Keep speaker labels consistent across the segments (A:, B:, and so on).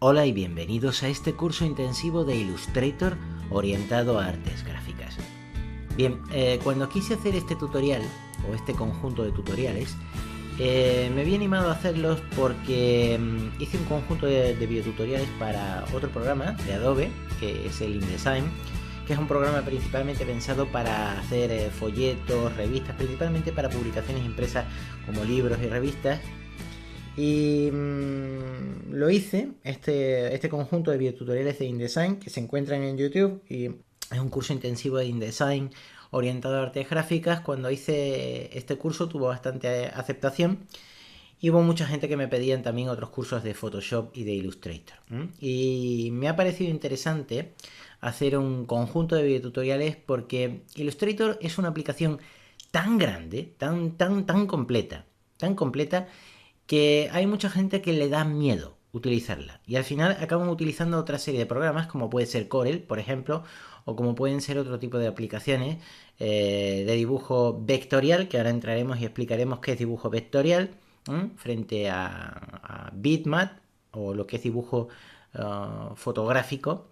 A: Hola y bienvenidos a este curso intensivo de Illustrator orientado a artes gráficas. Bien, cuando quise hacer este tutorial, o este conjunto de tutoriales, me había animado a hacerlos porque hice un conjunto de videotutoriales para otro programa de Adobe, que es el InDesign, que es un programa principalmente pensado para hacer folletos, revistas, principalmente para publicaciones impresas como libros y revistas. Y lo hice, este conjunto de videotutoriales de InDesign que se encuentran en YouTube, y es un curso intensivo de InDesign orientado a artes gráficas. Cuando hice este curso tuvo bastante aceptación y hubo mucha gente que me pedían también otros cursos de Photoshop y de Illustrator. Y me ha parecido interesante hacer un conjunto de videotutoriales porque Illustrator es una aplicación tan grande, tan completa, que hay mucha gente que le da miedo utilizarla y al final acaban utilizando otra serie de programas como puede ser Corel, por ejemplo, o como pueden ser otro tipo de aplicaciones de dibujo vectorial, que ahora entraremos y explicaremos qué es dibujo vectorial, frente a bitmap o lo que es dibujo fotográfico.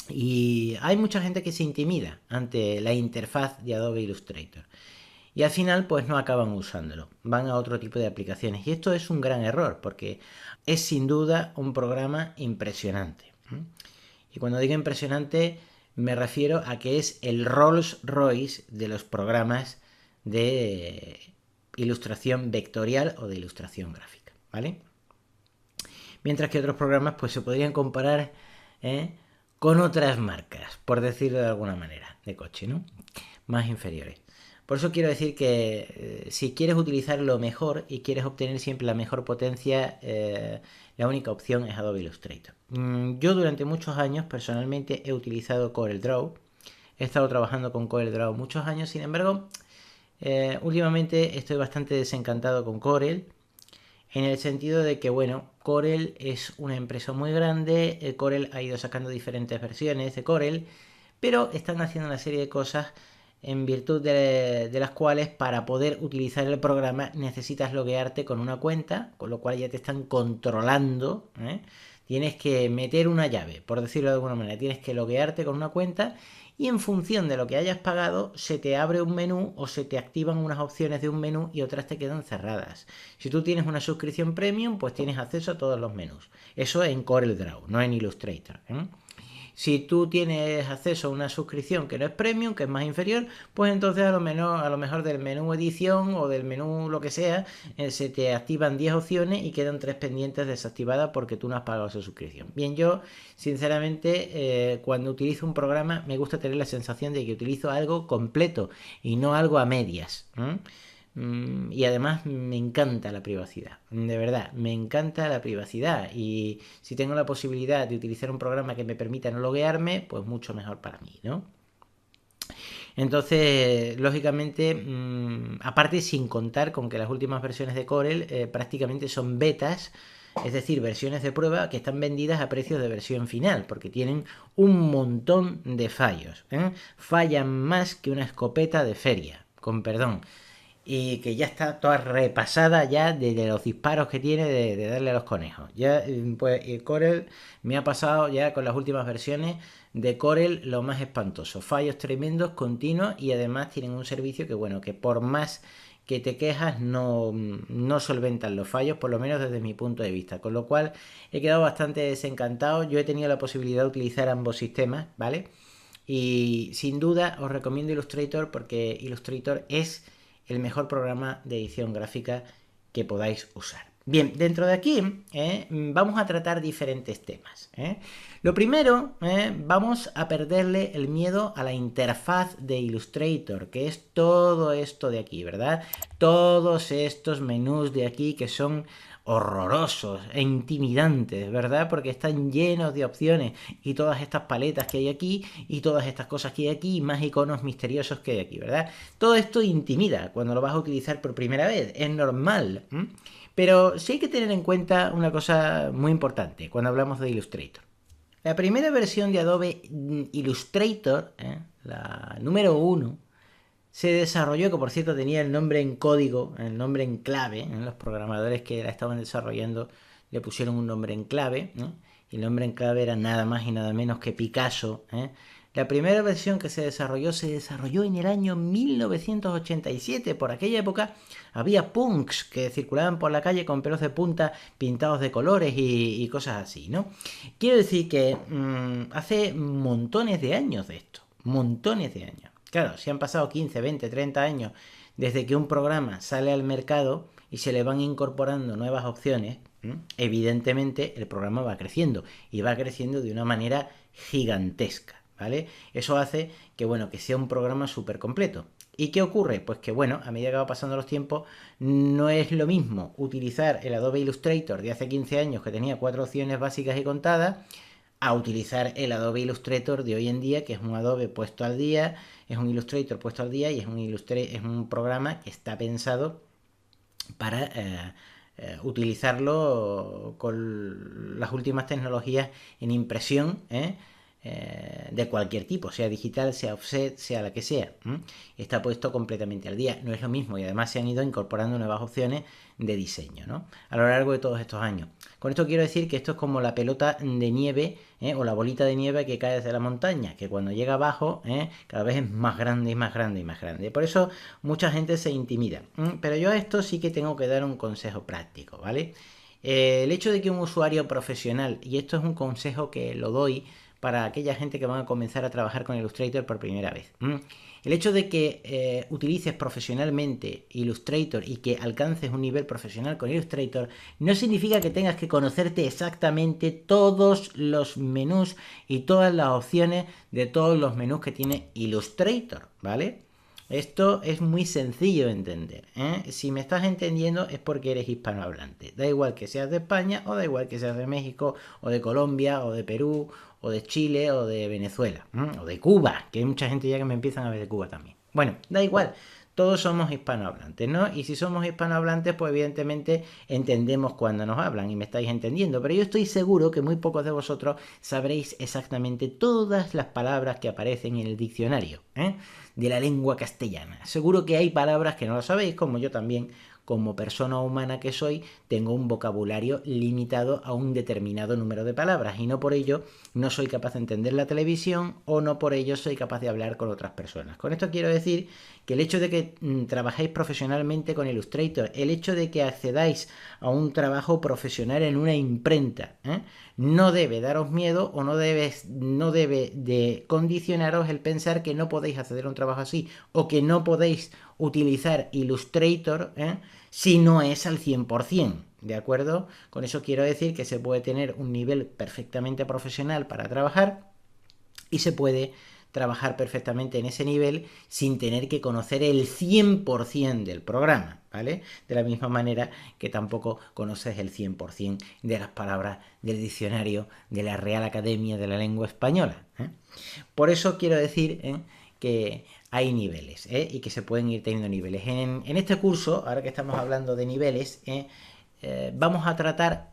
A: Y hay mucha gente que se intimida ante la interfaz de Adobe Illustrator. Y al final pues no acaban usándolo, van a otro tipo de aplicaciones. Y esto es un gran error porque es sin duda un programa impresionante. Y cuando digo impresionante me refiero a que es el Rolls Royce de los programas de ilustración vectorial o de ilustración gráfica, ¿vale? Mientras que otros programas pues se podrían comparar con otras marcas, por decirlo de alguna manera, de coche, ¿no? Más inferiores. Por eso quiero decir que si quieres utilizar lo mejor y quieres obtener siempre la mejor potencia, la única opción es Adobe Illustrator. Yo durante muchos años personalmente he utilizado CorelDRAW. He estado trabajando con CorelDRAW muchos años, sin embargo, últimamente estoy bastante desencantado con Corel, en el sentido de que, bueno, Corel es una empresa muy grande, Corel ha ido sacando diferentes versiones de Corel, pero están haciendo una serie de cosas en virtud de las cuales para poder utilizar el programa necesitas loguearte con una cuenta, con lo cual ya te están controlando, Tienes que meter una llave, por decirlo de alguna manera, tienes que loguearte con una cuenta y en función de lo que hayas pagado se te abre un menú o se te activan unas opciones de un menú y otras te quedan cerradas. Si tú tienes una suscripción premium, pues tienes acceso a todos los menús. Eso en CorelDRAW, no en Illustrator. Si tú tienes acceso a una suscripción que no es premium, que es más inferior, pues entonces a lo mejor del menú edición o del menú lo que sea, se te activan 10 opciones y quedan 3 pendientes desactivadas porque tú no has pagado esa suscripción. Bien, yo sinceramente cuando utilizo un programa me gusta tener la sensación de que utilizo algo completo y no algo a medias. Y además me encanta la privacidad, de verdad, me encanta la privacidad, y si tengo la posibilidad de utilizar un programa que me permita no loguearme, pues mucho mejor para mí, ¿no? Entonces, lógicamente, aparte sin contar con que las últimas versiones de Corel prácticamente son betas, es decir, versiones de prueba que están vendidas a precios de versión final, porque tienen un montón de fallos, fallan más que una escopeta de feria, con perdón, y que ya está toda repasada ya de los disparos que tiene de darle a los conejos. Ya, pues Corel me ha pasado ya con las últimas versiones de Corel lo más espantoso. Fallos tremendos, continuos, y además tienen un servicio que, bueno, que por más que te quejas no solventan los fallos, por lo menos desde mi punto de vista. Con lo cual he quedado bastante desencantado. Yo he tenido la posibilidad de utilizar ambos sistemas, ¿vale? Y sin duda os recomiendo Illustrator porque Illustrator es el mejor programa de edición gráfica que podáis usar. Bien, dentro de aquí vamos a tratar diferentes temas. Lo primero, vamos a perderle el miedo a la interfaz de Illustrator, que es todo esto de aquí, ¿verdad? Todos estos menús de aquí que son horrorosos e intimidantes, ¿verdad? Porque están llenos de opciones y todas estas paletas que hay aquí y todas estas cosas que hay aquí y más iconos misteriosos que hay aquí, ¿verdad? Todo esto intimida cuando lo vas a utilizar por primera vez, es normal. Pero sí hay que tener en cuenta una cosa muy importante cuando hablamos de Illustrator. La primera versión de Adobe Illustrator, la número 1, se desarrolló, que por cierto tenía el nombre en código, el nombre en clave, los programadores que la estaban desarrollando le pusieron un nombre en clave, ¿no? Y el nombre en clave era nada más y nada menos que Picasso. La primera versión que se desarrolló en el año 1987. Por aquella época había punks que circulaban por la calle con pelos de punta pintados de colores y cosas así, ¿no? Quiero decir que hace montones de años de esto, montones de años. Claro, si han pasado 15, 20, 30 años desde que un programa sale al mercado y se le van incorporando nuevas opciones, evidentemente el programa va creciendo y va creciendo de una manera gigantesca, ¿vale? Eso hace que, bueno, que sea un programa súper completo. ¿Y qué ocurre? Pues que, bueno, a medida que va pasando los tiempos, no es lo mismo utilizar el Adobe Illustrator de hace 15 años que tenía 4 opciones básicas y contadas, a utilizar el Adobe Illustrator de hoy en día, que es un Adobe puesto al día, es un Illustrator puesto al día y es un programa que está pensado para utilizarlo con las últimas tecnologías en impresión, de cualquier tipo, sea digital, sea offset, sea la que sea. Está puesto completamente al día. No es lo mismo y además se han ido incorporando nuevas opciones de diseño, ¿no? A lo largo de todos estos años. Con esto quiero decir que esto es como la pelota de nieve, o la bolita de nieve que cae desde la montaña, que cuando llega abajo cada vez es más grande y más grande y más grande. Por eso mucha gente se intimida. Pero yo a esto sí que tengo que dar un consejo práctico, ¿vale? El hecho de que un usuario profesional, y esto es un consejo que lo doy para aquella gente que van a comenzar a trabajar con Illustrator por primera vez. El hecho de que utilices profesionalmente Illustrator y que alcances un nivel profesional con Illustrator no significa que tengas que conocerte exactamente todos los menús y todas las opciones de todos los menús que tiene Illustrator, ¿vale? Esto es muy sencillo de entender, Si me estás entendiendo es porque eres hispanohablante. Da igual que seas de España o da igual que seas de México o de Colombia o de Perú o de Chile o de Venezuela o de Cuba, que hay mucha gente ya que me empiezan a ver de Cuba también. Bueno, da igual. Todos somos hispanohablantes, ¿no? Y si somos hispanohablantes, pues evidentemente entendemos cuando nos hablan y me estáis entendiendo. Pero yo estoy seguro que muy pocos de vosotros sabréis exactamente todas las palabras que aparecen en el diccionario, de la lengua castellana. Seguro que hay palabras que no lo sabéis, como yo también, como persona humana que soy, tengo un vocabulario limitado a un determinado número de palabras y no por ello no soy capaz de entender la televisión o no por ello soy capaz de hablar con otras personas. Con esto quiero decir que el hecho de que trabajéis profesionalmente con Illustrator, el hecho de que accedáis a un trabajo profesional en una imprenta, no debe daros miedo o no debe de condicionaros el pensar que no podéis acceder a un trabajo así o que no podéis utilizar Illustrator si no es al 100%, ¿de acuerdo? Con eso quiero decir que se puede tener un nivel perfectamente profesional para trabajar y se puede trabajar perfectamente en ese nivel sin tener que conocer el 100% del programa, ¿vale? De la misma manera que tampoco conoces el 100% de las palabras del diccionario de la Real Academia de la Lengua Española. Por eso quiero decir que hay niveles y que se pueden ir teniendo niveles. En este curso, ahora que estamos hablando de niveles, vamos a tratar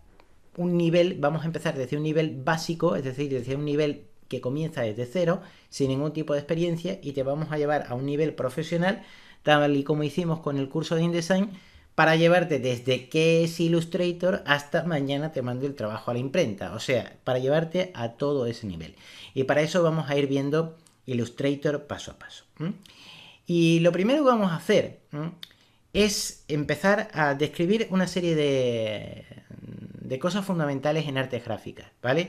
A: un nivel, vamos a empezar desde un nivel básico, es decir, desde un nivel que comienza desde cero, sin ningún tipo de experiencia, y te vamos a llevar a un nivel profesional, tal y como hicimos con el curso de InDesign, para llevarte desde qué es Illustrator hasta mañana te mando el trabajo a la imprenta, o sea, para llevarte a todo ese nivel. Y para eso vamos a ir viendo Illustrator paso a paso. Y lo primero que vamos a hacer es empezar a describir una serie de cosas fundamentales en artes gráficas, ¿vale?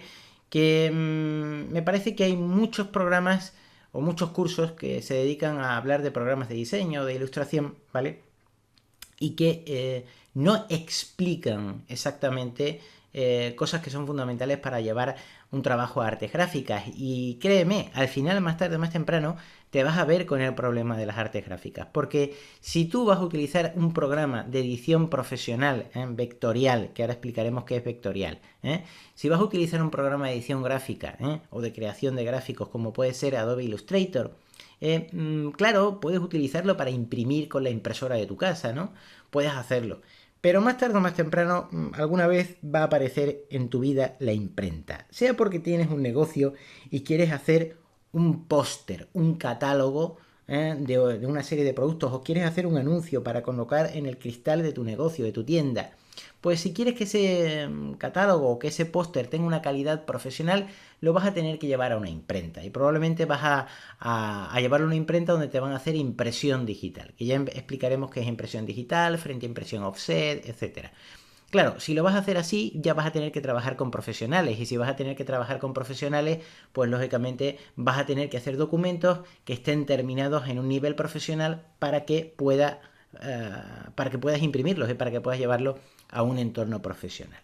A: Que me parece que hay muchos programas o muchos cursos que se dedican a hablar de programas de diseño, de ilustración, ¿vale? Y que no explican exactamente cosas que son fundamentales para llevar un trabajo a artes gráficas. Y créeme, al final, más tarde, más temprano, te vas a ver con el problema de las artes gráficas. Porque si tú vas a utilizar un programa de edición profesional, vectorial, que ahora explicaremos qué es vectorial, si vas a utilizar un programa de edición gráfica o de creación de gráficos como puede ser Adobe Illustrator, claro, puedes utilizarlo para imprimir con la impresora de tu casa, ¿no? Puedes hacerlo. Pero más tarde o más temprano, alguna vez va a aparecer en tu vida la imprenta. Sea porque tienes un negocio y quieres hacer un póster, un catálogo de una serie de productos, o quieres hacer un anuncio para colocar en el cristal de tu negocio, de tu tienda. Pues si quieres que ese catálogo o que ese póster tenga una calidad profesional, lo vas a tener que llevar a una imprenta y probablemente vas a llevarlo a una imprenta donde te van a hacer impresión digital, que ya explicaremos qué es impresión digital frente a impresión offset, etcétera. Claro, si lo vas a hacer así, ya vas a tener que trabajar con profesionales. Y si vas a tener que trabajar con profesionales, pues lógicamente vas a tener que hacer documentos que estén terminados en un nivel profesional para que puedas imprimirlos y para que puedas llevarlos a un entorno profesional.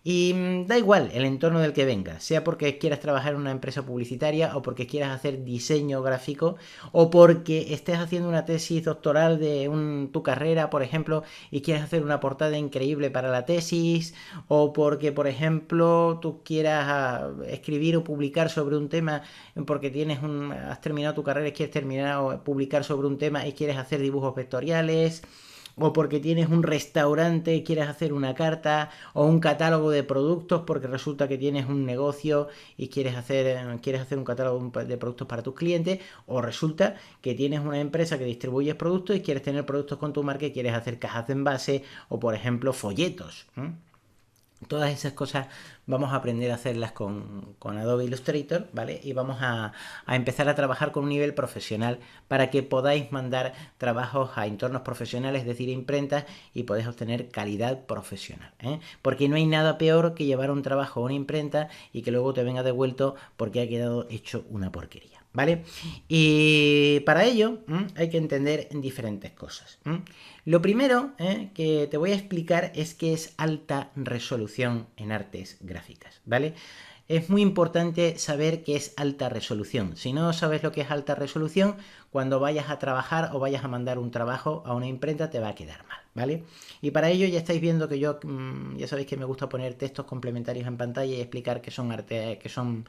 A: Y da igual el entorno del que vengas, sea porque quieras trabajar en una empresa publicitaria o porque quieras hacer diseño gráfico o porque estés haciendo una tesis doctoral de tu carrera, por ejemplo, y quieras hacer una portada increíble para la tesis, o porque, por ejemplo, tú quieras escribir o publicar sobre un tema porque has terminado tu carrera y quieres terminar o publicar sobre un tema y quieres hacer dibujos vectoriales, o porque tienes un restaurante y quieres hacer una carta, o un catálogo de productos porque resulta que tienes un negocio y quieres hacer un catálogo de productos para tus clientes, o resulta que tienes una empresa que distribuyes productos y quieres tener productos con tu marca y quieres hacer cajas de envase o, por ejemplo, folletos. Todas esas cosas vamos a aprender a hacerlas con Adobe Illustrator, ¿vale? Y vamos a empezar a trabajar con un nivel profesional para que podáis mandar trabajos a entornos profesionales, es decir, imprentas, y podéis obtener calidad profesional, Porque no hay nada peor que llevar un trabajo a una imprenta y que luego te venga devuelto porque ha quedado hecho una porquería, ¿vale? Y para ello hay que entender diferentes cosas. Lo primero que te voy a explicar es qué es alta resolución en artes gráficas, ¿vale? Es muy importante saber qué es alta resolución. Si no sabes lo que es alta resolución, cuando vayas a trabajar o vayas a mandar un trabajo a una imprenta te va a quedar mal, ¿vale? Y para ello ya estáis viendo que yo, ya sabéis que me gusta poner textos complementarios en pantalla y explicar qué son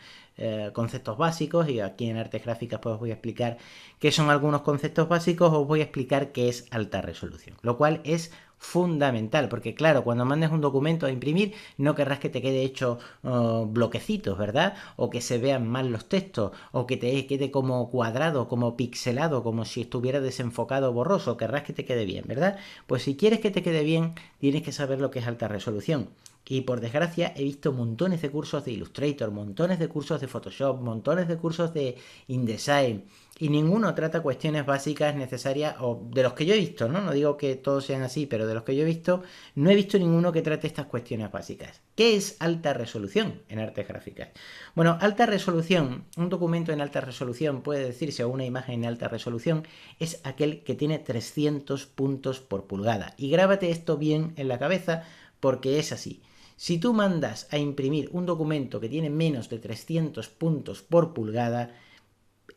A: conceptos básicos, y aquí en artes gráficas pues os voy a explicar qué son algunos conceptos básicos, os voy a explicar qué es alta resolución, lo cual es fundamental, porque claro, cuando mandes un documento a imprimir no querrás que te quede hecho bloquecitos, ¿verdad? O que se vean mal los textos, o que te quede como cuadrado, como pixelado, como si estuviera desenfocado o borroso. Querrás que te quede bien, ¿verdad? Pues si quieres que te quede bien, tienes que saber lo que es alta resolución. Y por desgracia he visto montones de cursos de Illustrator, montones de cursos de Photoshop, montones de cursos de InDesign, y ninguno trata cuestiones básicas necesarias, o de los que yo he visto, ¿no? No digo que todos sean así, pero de los que yo he visto, no he visto ninguno que trate estas cuestiones básicas. ¿Qué es alta resolución en artes gráficas? Bueno, alta resolución, un documento en alta resolución puede decirse, o una imagen en alta resolución, es aquel que tiene 300 puntos por pulgada. Y grábate esto bien en la cabeza porque es así. Si tú mandas a imprimir un documento que tiene menos de 300 puntos por pulgada,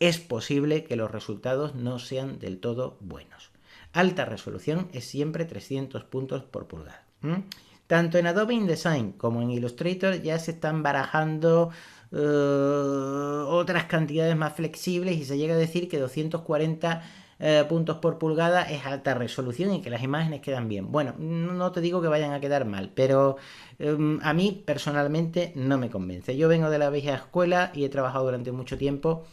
A: es posible que los resultados no sean del todo buenos. Alta resolución es siempre 300 puntos por pulgada. Tanto en Adobe InDesign como en Illustrator ya se están barajando otras cantidades más flexibles y se llega a decir que 240 puntos por pulgada es alta resolución y que las imágenes quedan bien. Bueno, no te digo que vayan a quedar mal, pero a mí personalmente no me convence. Yo vengo de la vieja escuela y he trabajado durante mucho tiempo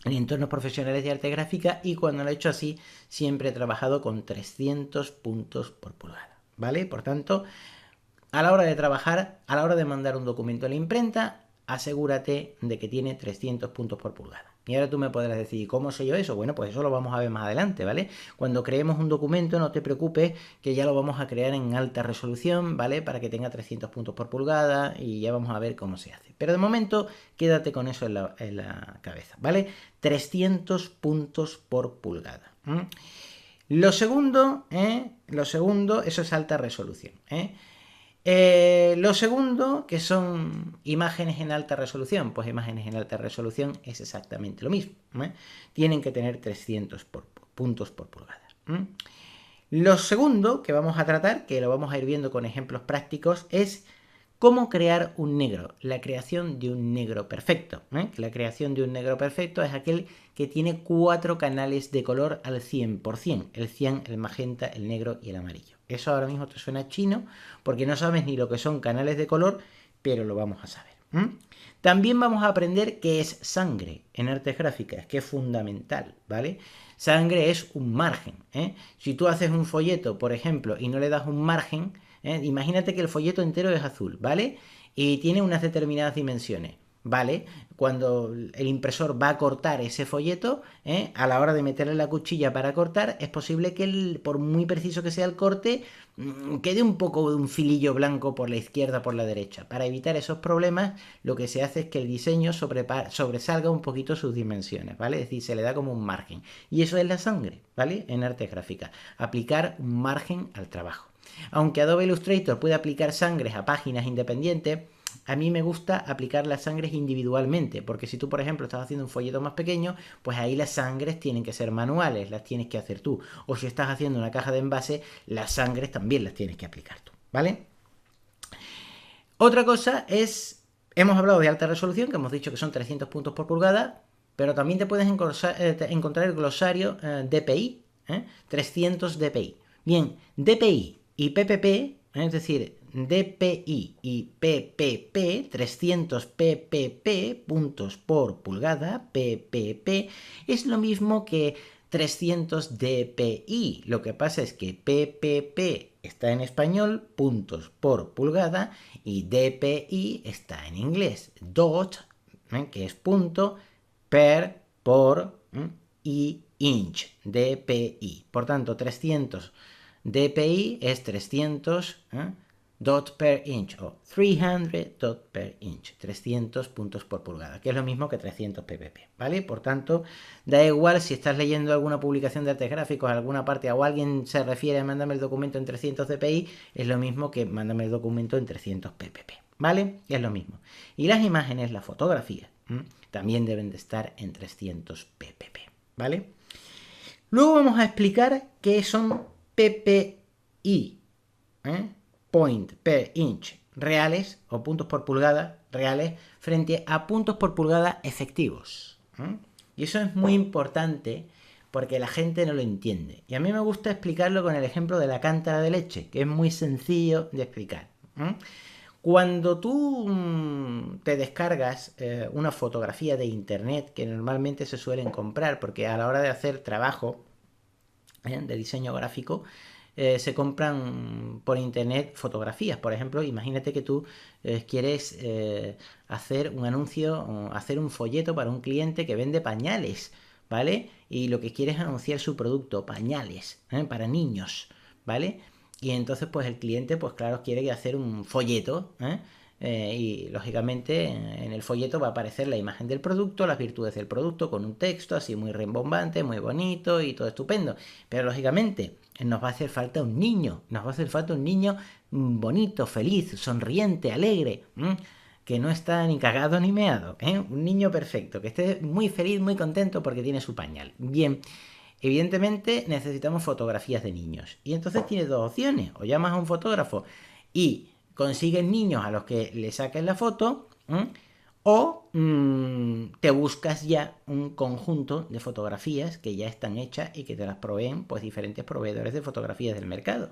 A: en entornos profesionales de arte gráfica, y cuando lo he hecho así siempre he trabajado con 300 puntos por pulgada, ¿vale? Por tanto, a la hora de trabajar, a la hora de mandar un documento a la imprenta, asegúrate de que tiene 300 puntos por pulgada. Y ahora tú me podrás decir, ¿cómo sé yo eso? Bueno, pues eso lo vamos a ver más adelante, ¿vale? Cuando creemos un documento, no te preocupes, que ya lo vamos a crear en alta resolución, ¿vale? Para que tenga 300 puntos por pulgada y ya vamos a ver cómo se hace. Pero de momento, quédate con eso en la cabeza, ¿vale? 300 puntos por pulgada. Lo segundo, eso es alta resolución, lo segundo, que son imágenes en alta resolución, pues imágenes en alta resolución es exactamente lo mismo. Tienen que tener 300 puntos por pulgada. Lo segundo que vamos a tratar, que lo vamos a ir viendo con ejemplos prácticos, es cómo crear un negro, la creación de un negro perfecto. La creación de un negro perfecto es aquel que tiene 4 canales de color al 100%, el cian, el magenta, el negro y el amarillo. Eso ahora mismo te suena chino porque no sabes ni lo que son canales de color, pero lo vamos a saber. También vamos a aprender qué es sangre en artes gráficas, que es fundamental, ¿vale? Sangre es un margen. Si tú haces un folleto, por ejemplo, y no le das un margen, Imagínate que el folleto entero es azul, ¿vale? Y tiene unas determinadas dimensiones. ¿Vale? Cuando el impresor va a cortar ese folleto, a la hora de meterle la cuchilla para cortar, es posible que por muy preciso que sea el corte, quede un poco de un filillo blanco por la izquierda o por la derecha. Para evitar esos problemas, lo que se hace es que el diseño sobresalga un poquito sus dimensiones, ¿vale? Es decir, se le da como un margen. Y eso es la sangre, ¿vale? En arte gráfica. Aplicar un margen al trabajo. Aunque Adobe Illustrator puede aplicar sangres a páginas independientes, a mí me gusta aplicar las sangres individualmente, porque si tú, por ejemplo, estás haciendo un folleto más pequeño, pues ahí las sangres tienen que ser manuales, las tienes que hacer tú. O si estás haciendo una caja de envase, las sangres también las tienes que aplicar tú, ¿vale? Otra cosa es, hemos hablado de alta resolución, que hemos dicho que son 300 puntos por pulgada, pero también te puedes encontrar el glosario DPI, 300 DPI. Bien, DPI y PPP, es decir, DPI y PPP, 300 PPP, puntos por pulgada, PPP, es lo mismo que 300 DPI. Lo que pasa es que PPP está en español, puntos por pulgada, y DPI está en inglés, dot, que es punto, per, por, y inch, DPI. Por tanto, 300 DPI es 300 dot per inch o 300 dot per inch, 300 puntos por pulgada, que es lo mismo que 300 ppp, ¿vale? Por tanto, da igual si estás leyendo alguna publicación de artes gráficos en alguna parte o alguien se refiere a mándame el documento en 300 dpi, es lo mismo que mándame el documento en 300 ppp, ¿vale? Es lo mismo. Y las imágenes, las fotografías, también deben de estar en 300 ppp, ¿vale? Luego vamos a explicar qué son PPI, point per inch reales o puntos por pulgada reales frente a puntos por pulgada efectivos. Y eso es muy importante porque la gente no lo entiende. Y a mí me gusta explicarlo con el ejemplo de la cántara de leche, que es muy sencillo de explicar. Cuando tú te descargas una fotografía de internet, que normalmente se suelen comprar, porque a la hora de hacer trabajo de diseño gráfico, se compran por internet fotografías. Por ejemplo, imagínate que tú quieres hacer un anuncio o hacer un folleto para un cliente que vende pañales, ¿vale? Y lo que quiere es anunciar su producto, pañales, para niños, ¿vale? Y entonces pues el cliente pues claro quiere hacer un folleto, y lógicamente en el folleto va a aparecer la imagen del producto, las virtudes del producto con un texto así muy rimbombante, muy bonito y todo estupendo. Pero lógicamente nos va a hacer falta un niño, nos va a hacer falta un niño bonito, feliz, sonriente, alegre, que no está ni cagado ni meado, un niño perfecto, que esté muy feliz, muy contento porque tiene su pañal. Bien, evidentemente necesitamos fotografías de niños. Y entonces tienes dos opciones. O llamas a un fotógrafo y consigues niños a los que le saques la foto, o te buscas ya un conjunto de fotografías que ya están hechas y que te las proveen pues diferentes proveedores de fotografías del mercado.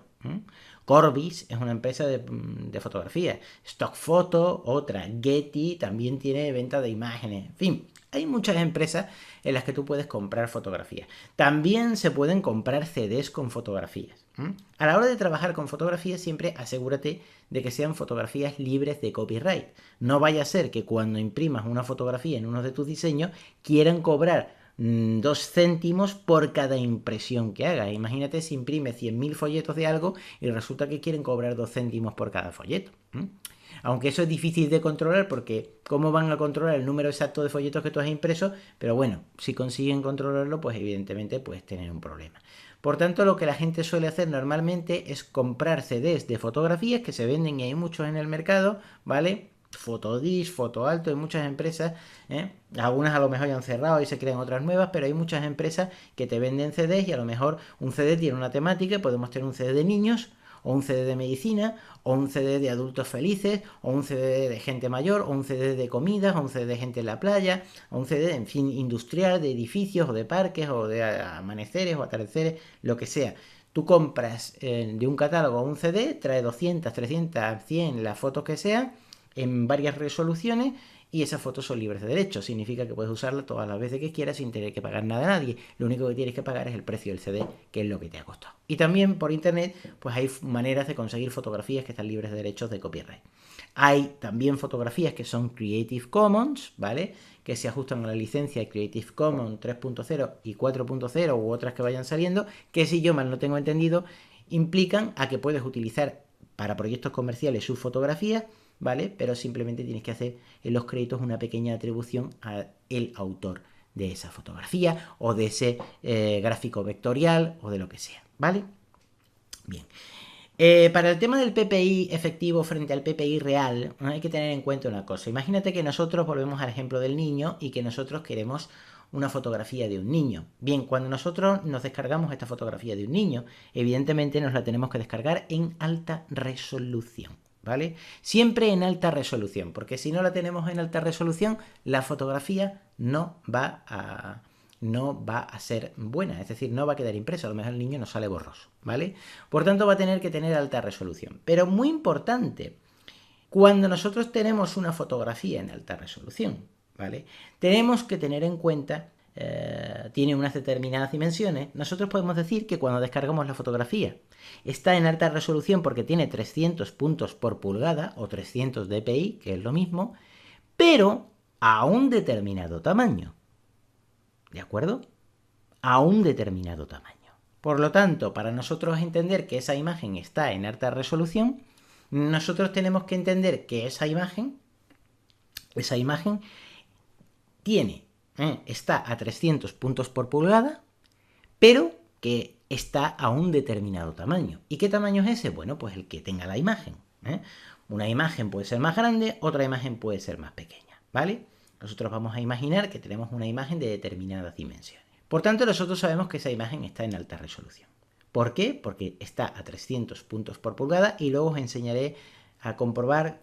A: Corbis es una empresa de fotografía. Stock Photo, otra. Getty también tiene venta de imágenes. En fin, hay muchas empresas en las que tú puedes comprar fotografías. También se pueden comprar CDs con fotografías. A la hora de trabajar con fotografías, siempre asegúrate de que sean fotografías libres de copyright. No vaya a ser que cuando imprimas una fotografía en uno de tus diseños quieran cobrar 2 céntimos por cada impresión que hagas. Imagínate si imprimes 100.000 folletos de algo y resulta que quieren cobrar 2 céntimos por cada folleto. Aunque eso es difícil de controlar porque ¿cómo van a controlar el número exacto de folletos que tú has impreso? Pero bueno, si consiguen controlarlo, pues evidentemente puedes tener un problema. Por tanto, lo que la gente suele hacer normalmente es comprar CDs de fotografías que se venden y hay muchos en el mercado, ¿vale? Fotodis, Fotoalto, hay muchas empresas, algunas a lo mejor ya han cerrado y se crean otras nuevas, pero hay muchas empresas que te venden CDs y a lo mejor un CD tiene una temática, podemos tener un CD de niños, o un CD de medicina, o un CD de adultos felices, o un CD de gente mayor, o un CD de comidas, o un CD de gente en la playa, o un CD, en fin, industrial, de edificios, o de parques, o de amaneceres, o atardeceres, lo que sea. Tú compras de un catálogo un CD, trae 200, 300, 100, las fotos que sean, en varias resoluciones y esas fotos son libres de derechos. Significa que puedes usarla todas las veces que quieras sin tener que pagar nada a nadie. Lo único que tienes que pagar es el precio del CD, que es lo que te ha costado. Y también por internet, pues hay maneras de conseguir fotografías que están libres de derechos de copyright. Hay también fotografías que son Creative Commons, ¿vale? Que se ajustan a la licencia Creative Commons 3.0 y 4.0 u otras que vayan saliendo, que si yo mal no tengo entendido, implican a que puedes utilizar para proyectos comerciales sus fotografías, ¿vale? Pero simplemente tienes que hacer en los créditos una pequeña atribución al autor de esa fotografía o de ese gráfico vectorial o de lo que sea, ¿vale? Bien. Para el tema del PPI efectivo frente al PPI real, hay que tener en cuenta una cosa. Imagínate que nosotros volvemos al ejemplo del niño y que nosotros queremos una fotografía de un niño. Bien, cuando nosotros nos descargamos esta fotografía de un niño, evidentemente nos la tenemos que descargar en alta resolución, ¿vale? Siempre en alta resolución, porque si no la tenemos en alta resolución, la fotografía no va a ser buena, es decir, no va a quedar impreso, a lo mejor el niño no sale borroso, ¿vale? Por tanto, va a tener que tener alta resolución. Pero muy importante, cuando nosotros tenemos una fotografía en alta resolución, ¿vale? Tenemos que tener en cuenta, tiene unas determinadas dimensiones. Nosotros podemos decir que cuando descargamos la fotografía está en alta resolución porque tiene 300 puntos por pulgada o 300 dpi, que es lo mismo, pero a un determinado tamaño. ¿De acuerdo? A un determinado tamaño. Por lo tanto, para nosotros entender que esa imagen está en alta resolución, nosotros tenemos que entender que esa imagen está a 300 puntos por pulgada, pero que está a un determinado tamaño. ¿Y qué tamaño es ese? Bueno, pues el que tenga la imagen. Una imagen puede ser más grande, otra imagen puede ser más pequeña, ¿vale? Nosotros vamos a imaginar que tenemos una imagen de determinadas dimensiones. Por tanto, nosotros sabemos que esa imagen está en alta resolución. ¿Por qué? Porque está a 300 puntos por pulgada y luego os enseñaré a comprobar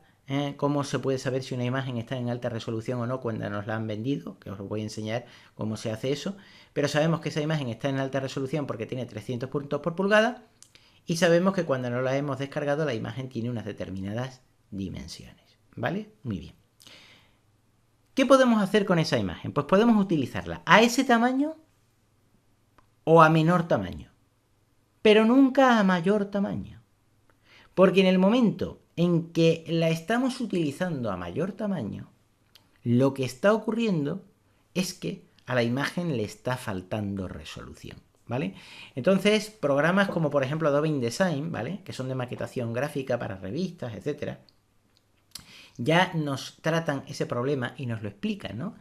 A: cómo se puede saber si una imagen está en alta resolución o no cuando nos la han vendido, que os voy a enseñar cómo se hace eso. Pero sabemos que esa imagen está en alta resolución porque tiene 300 puntos por pulgada y sabemos que cuando no la hemos descargado la imagen tiene unas determinadas dimensiones, ¿vale? Muy bien. ¿Qué podemos hacer con esa imagen? Pues podemos utilizarla a ese tamaño o a menor tamaño, pero nunca a mayor tamaño. Porque en el momento en que la estamos utilizando a mayor tamaño, lo que está ocurriendo es que a la imagen le está faltando resolución, ¿vale? Entonces, programas como por ejemplo Adobe InDesign, ¿vale? Que son de maquetación gráfica para revistas, etcétera, ya nos tratan ese problema y nos lo explican, ¿no?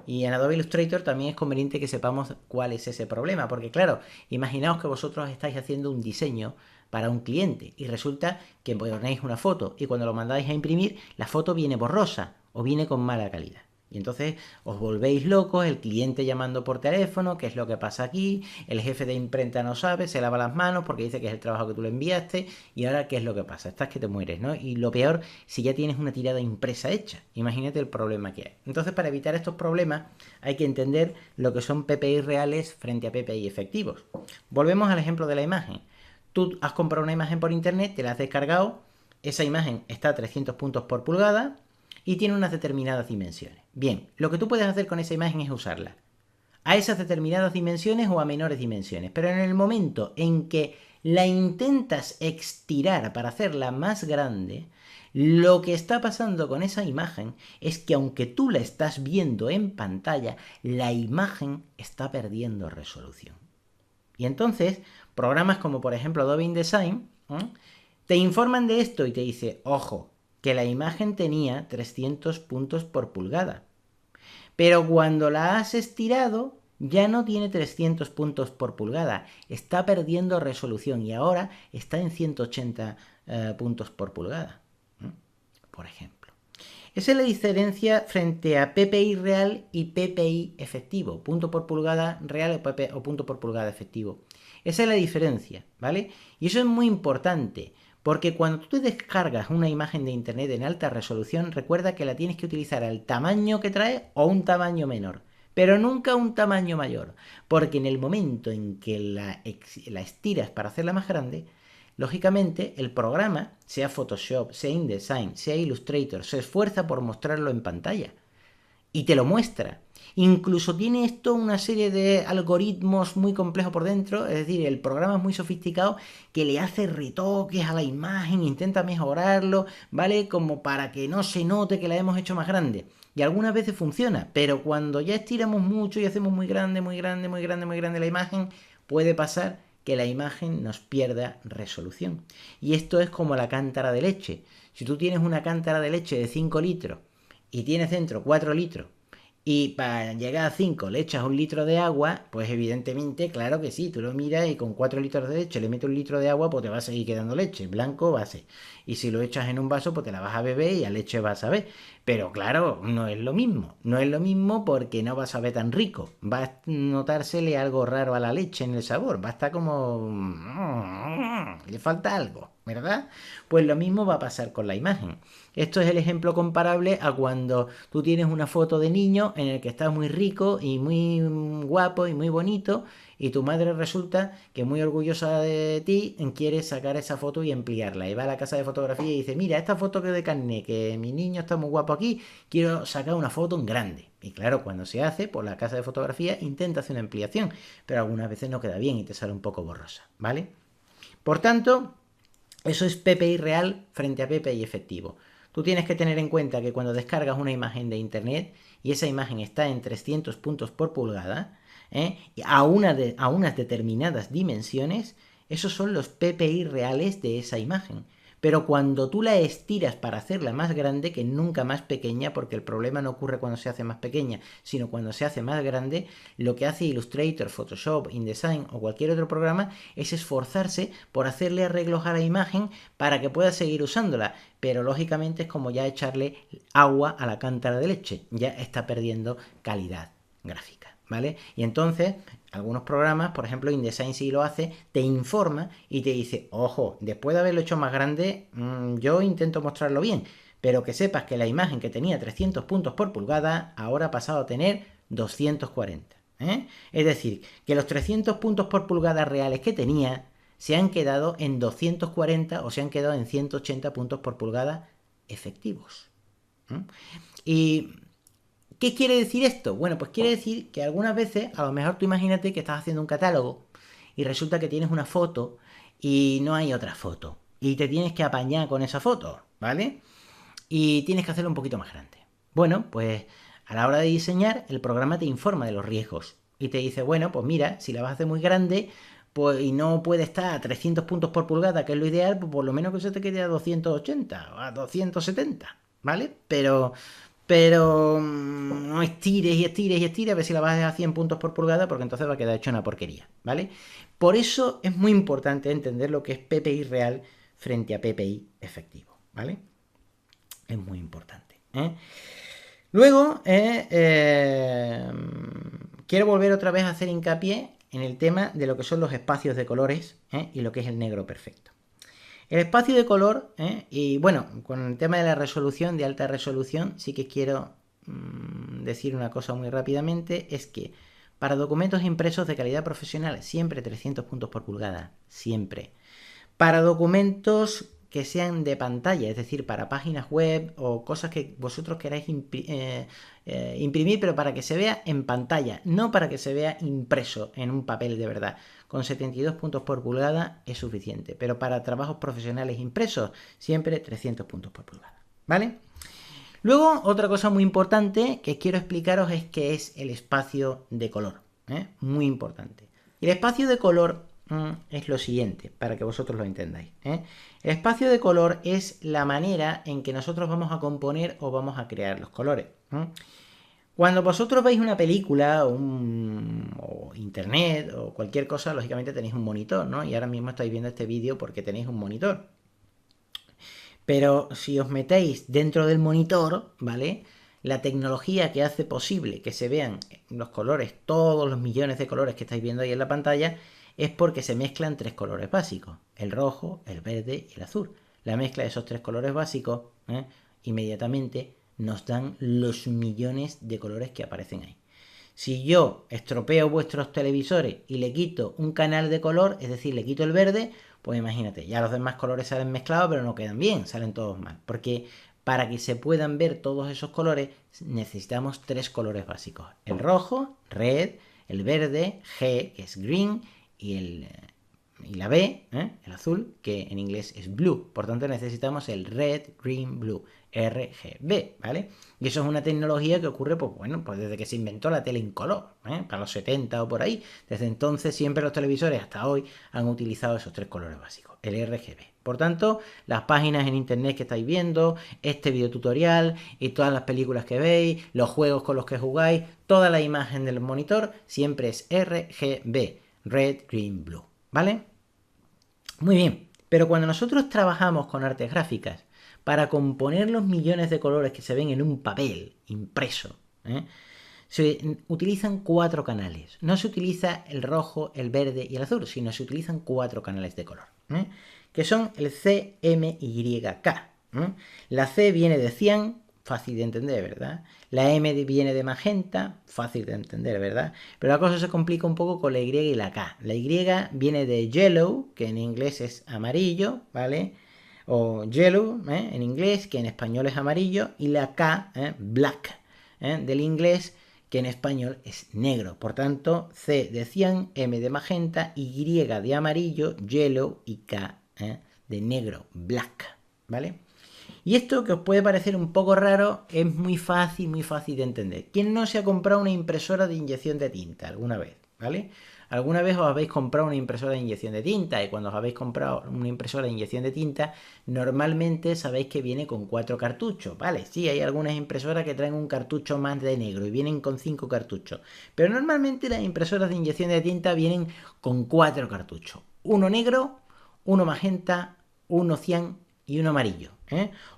A: Y en Adobe Illustrator también es conveniente que sepamos cuál es ese problema, porque claro, imaginaos que vosotros estáis haciendo un diseño para un cliente y resulta que ponéis una foto y cuando lo mandáis a imprimir, la foto viene borrosa o viene con mala calidad. Y entonces os volvéis locos, el cliente llamando por teléfono, ¿qué es lo que pasa aquí? El jefe de imprenta no sabe, se lava las manos porque dice que es el trabajo que tú le enviaste y ahora ¿qué es lo que pasa? Estás que te mueres, ¿no? Y lo peor, si ya tienes una tirada impresa hecha, imagínate el problema que hay. Entonces, para evitar estos problemas hay que entender lo que son PPI reales frente a PPI efectivos. Volvemos al ejemplo de la imagen. Tú has comprado una imagen por internet, te la has descargado, esa imagen está a 300 puntos por pulgada y tiene unas determinadas dimensiones. Bien, lo que tú puedes hacer con esa imagen es usarla a esas determinadas dimensiones o a menores dimensiones, pero en el momento en que la intentas estirar para hacerla más grande, lo que está pasando con esa imagen es que aunque tú la estás viendo en pantalla, la imagen está perdiendo resolución. Y entonces, programas como por ejemplo Adobe InDesign, te informan de esto y te dice, ojo, que la imagen tenía 300 puntos por pulgada. Pero cuando la has estirado, ya no tiene 300 puntos por pulgada. Está perdiendo resolución y ahora está en 180 puntos por pulgada. Por ejemplo. Esa es la diferencia frente a PPI real y PPI efectivo. Punto por pulgada real o punto por pulgada efectivo. Esa es la diferencia, ¿vale? Y eso es muy importante. Porque cuando tú descargas una imagen de internet en alta resolución, recuerda que la tienes que utilizar al tamaño que trae o un tamaño menor, pero nunca un tamaño mayor, porque en el momento en que la estiras para hacerla más grande, lógicamente el programa, sea Photoshop, sea InDesign, sea Illustrator, se esfuerza por mostrarlo en pantalla y te lo muestra. Incluso tiene esto una serie de algoritmos muy complejos por dentro, es decir, el programa es muy sofisticado que le hace retoques a la imagen, intenta mejorarlo, ¿vale? Como para que no se note que la hemos hecho más grande. Y algunas veces funciona, pero cuando ya estiramos mucho y hacemos muy grande, muy grande, muy grande, muy grande la imagen, puede pasar que la imagen nos pierda resolución. Y esto es como la cántara de leche. Si tú tienes una cántara de leche de 5 litros y tienes dentro 4 litros, y para llegar a 5 le echas 1 litro de agua, pues evidentemente, claro que sí, tú lo miras y con 4 litros de leche le metes 1 litro de agua, pues te va a seguir quedando leche, blanco va a ser. Y si lo echas en un vaso, pues te la vas a beber y a leche vas a ver. Pero claro, no es lo mismo. No es lo mismo porque no vas a ver tan rico. Va a notársele algo raro a la leche en el sabor. Va a estar como... le falta algo, ¿verdad? Pues lo mismo va a pasar con la imagen. Esto es el ejemplo comparable a cuando tú tienes una foto de niño en el que estás muy rico y muy guapo y muy bonito y tu madre resulta que muy orgullosa de ti quiere sacar esa foto y ampliarla. Y va a la casa de fotografía y dice, mira, esta foto que de carné, que mi niño está muy guapo aquí, quiero sacar una foto en grande. Y claro, cuando se hace, por la casa de fotografía intenta hacer una ampliación, pero algunas veces no queda bien y te sale un poco borrosa, ¿vale? Por tanto, eso es PPI real frente a PPI efectivo. Tú tienes que tener en cuenta que cuando descargas una imagen de internet y esa imagen está en 300 puntos por pulgada, a unas determinadas dimensiones, esos son los PPI reales de esa imagen. Pero cuando tú la estiras para hacerla más grande, que nunca más pequeña, porque el problema no ocurre cuando se hace más pequeña, sino cuando se hace más grande, lo que hace Illustrator, Photoshop, InDesign o cualquier otro programa es esforzarse por hacerle arreglos a la imagen para que pueda seguir usándola. Pero lógicamente es como ya echarle agua a la cántara de leche, ya está perdiendo calidad gráfica, ¿vale? Y entonces algunos programas, por ejemplo InDesign si lo hace, te informa y te dice, ojo, después de haberlo hecho más grande, yo intento mostrarlo bien, pero que sepas que la imagen que tenía 300 puntos por pulgada ahora ha pasado a tener 240. Es decir, que los 300 puntos por pulgada reales que tenía se han quedado en 240 o se han quedado en 180 puntos por pulgada efectivos. Y ¿qué quiere decir esto? Bueno, pues quiere decir que algunas veces, a lo mejor tú imagínate que estás haciendo un catálogo y resulta que tienes una foto y no hay otra foto. Y te tienes que apañar con esa foto, ¿vale? Y tienes que hacerlo un poquito más grande. Bueno, pues a la hora de diseñar, el programa te informa de los riesgos. Y te dice, bueno, pues mira, si la vas a hacer muy grande pues, y no puede estar a 300 puntos por pulgada, que es lo ideal, pues por lo menos que se te quede a 280 o a 270, ¿vale? Pero no estires y estires y estires a ver si la vas a 100 puntos por pulgada, porque entonces va a quedar hecho una porquería, ¿vale? Por eso es muy importante entender lo que es PPI real frente a PPI efectivo, ¿vale? Es muy importante. Luego, quiero volver otra vez a hacer hincapié en el tema de lo que son los espacios de colores y lo que es el negro perfecto. El espacio de color, y bueno, con el tema de la resolución, de alta resolución, sí que quiero decir una cosa muy rápidamente, es que para documentos impresos de calidad profesional, siempre 300 puntos por pulgada, siempre. Para documentos que sean de pantalla, es decir, para páginas web o cosas que vosotros queráis imprimir, pero para que se vea en pantalla, no para que se vea impreso en un papel de verdad. Con 72 puntos por pulgada es suficiente, pero para trabajos profesionales impresos, siempre 300 puntos por pulgada, ¿vale? Luego, otra cosa muy importante que quiero explicaros es qué es el espacio de color, muy importante. El espacio de color es lo siguiente, para que vosotros lo entendáis. El espacio de color es la manera en que nosotros vamos a componer o vamos a crear los colores. Cuando vosotros veis una película o internet o cualquier cosa, lógicamente tenéis un monitor, ¿no? Y ahora mismo estáis viendo este vídeo porque tenéis un monitor. Pero si os metéis dentro del monitor, ¿vale? La tecnología que hace posible que se vean los colores, todos los millones de colores que estáis viendo ahí en la pantalla, es porque se mezclan 3 colores básicos, el rojo, el verde y el azul. La mezcla de esos 3 colores básicos inmediatamente nos dan los millones de colores que aparecen ahí. Si yo estropeo vuestros televisores y le quito un canal de color, es decir, le quito el verde, pues imagínate, ya los demás colores salen mezclados, pero no quedan bien, salen todos mal. Porque para que se puedan ver todos esos colores, necesitamos 3 colores básicos. El rojo, red, el verde, G, que es green, y la B, el azul, que en inglés es blue. Por tanto, necesitamos el red, green, blue, RGB, ¿vale? Y eso es una tecnología que ocurre, pues bueno, pues desde que se inventó la tele en color, para los 70 o por ahí. Desde entonces siempre los televisores hasta hoy han utilizado esos 3 colores básicos, el RGB. Por tanto, las páginas en internet que estáis viendo, este videotutorial y todas las películas que veis, los juegos con los que jugáis, toda la imagen del monitor siempre es RGB, red, green, blue, ¿vale? Muy bien, pero cuando nosotros trabajamos con artes gráficas para componer los millones de colores que se ven en un papel impreso, se utilizan 4 canales. No se utiliza el rojo, el verde y el azul, sino se utilizan 4 canales de color, que son el C, M, Y, K. La C viene de cian, fácil de entender, ¿verdad? La M viene de magenta, fácil de entender, ¿verdad? Pero la cosa se complica un poco con la Y y la K. La Y viene de yellow, que en inglés es amarillo, ¿vale? O yellow, en inglés, que en español es amarillo, y la K, black, del inglés, que en español es negro. Por tanto, C de cian, M de magenta, Y de amarillo, yellow y K de negro, black, ¿vale? Y esto que os puede parecer un poco raro es muy fácil de entender. ¿Quién no se ha comprado una impresora de inyección de tinta alguna vez? ¿Vale? ¿Alguna vez os habéis comprado una impresora de inyección de tinta? Y cuando os habéis comprado una impresora de inyección de tinta, normalmente sabéis que viene con 4 cartuchos, ¿vale? Sí, hay algunas impresoras que traen un cartucho más de negro y vienen con 5 cartuchos. Pero normalmente las impresoras de inyección de tinta vienen con 4 cartuchos. Uno negro, uno magenta, uno cian y uno amarillo,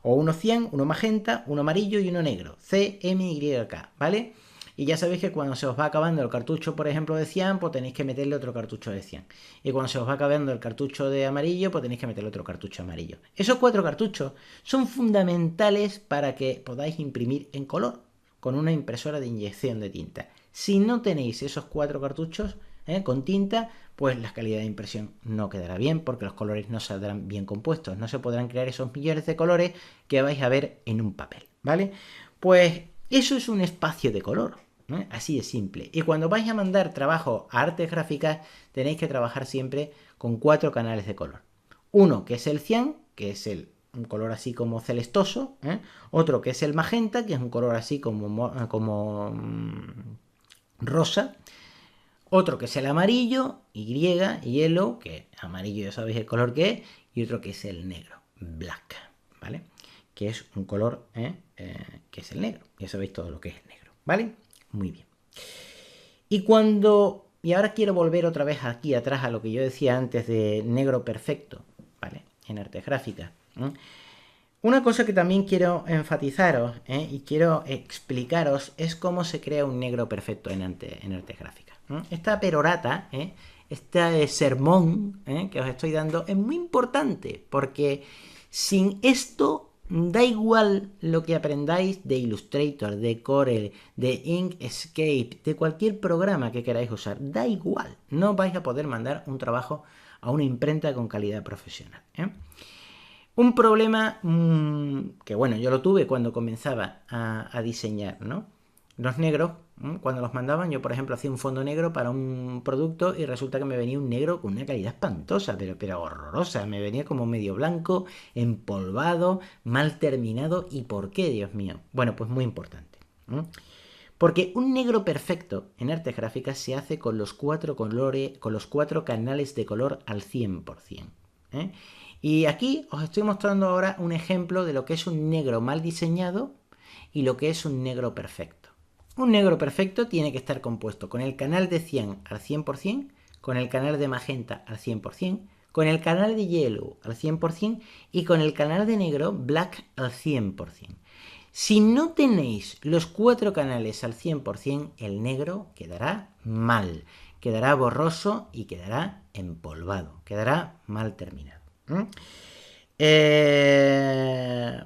A: o uno cian, uno magenta, uno amarillo y uno negro, C, M, Y, K, ¿vale? Y ya sabéis que cuando se os va acabando el cartucho, por ejemplo, de cian, pues tenéis que meterle otro cartucho de cian. Y cuando se os va acabando el cartucho de amarillo, pues tenéis que meterle otro cartucho amarillo. Esos 4 cartuchos son fundamentales para que podáis imprimir en color con una impresora de inyección de tinta. Si no tenéis esos 4 cartuchos con tinta, pues la calidad de impresión no quedará bien porque los colores no saldrán bien compuestos, no se podrán crear esos millones de colores que vais a ver en un papel, ¿vale? Pues eso es un espacio de color, así de simple. Y cuando vais a mandar trabajo a artes gráficas, tenéis que trabajar siempre con 4 canales de color. Uno que es el cian, que es un color así como celestoso, otro que es el magenta, que es un color así como rosa. Otro que es el amarillo, Y, yellow, que amarillo ya sabéis el color que es, y otro que es el negro, black, ¿vale? Que es un color que es el negro, ya sabéis todo lo que es el negro, ¿vale? Muy bien. Y ahora quiero volver otra vez aquí atrás a lo que yo decía antes de negro perfecto, ¿vale? En artes gráficas. Una cosa que también quiero enfatizaros y quiero explicaros es cómo se crea un negro perfecto en artes gráficas. Esta perorata, este sermón que os estoy dando es muy importante porque sin esto da igual lo que aprendáis de Illustrator, de Corel, de Inkscape, de cualquier programa que queráis usar, da igual, no vais a poder mandar un trabajo a una imprenta con calidad profesional. Un problema que, bueno, yo lo tuve cuando comenzaba a diseñar, ¿no? Los negros, cuando los mandaban, yo, por ejemplo, hacía un fondo negro para un producto y resulta que me venía un negro con una calidad espantosa, pero horrorosa. Me venía como medio blanco, empolvado, mal terminado. ¿Y por qué, Dios mío? Bueno, pues muy importante. Porque un negro perfecto en artes gráficas se hace con los 4 colores, con los 4 canales de color al 100%. Y aquí os estoy mostrando ahora un ejemplo de lo que es un negro mal diseñado y lo que es un negro perfecto. Un negro perfecto tiene que estar compuesto con el canal de cian al 100%, con el canal de magenta al 100%, con el canal de yellow al 100% y con el canal de negro black al 100%. Si no tenéis los 4 canales al 100%, el negro quedará mal, quedará borroso y quedará empolvado, quedará mal terminado.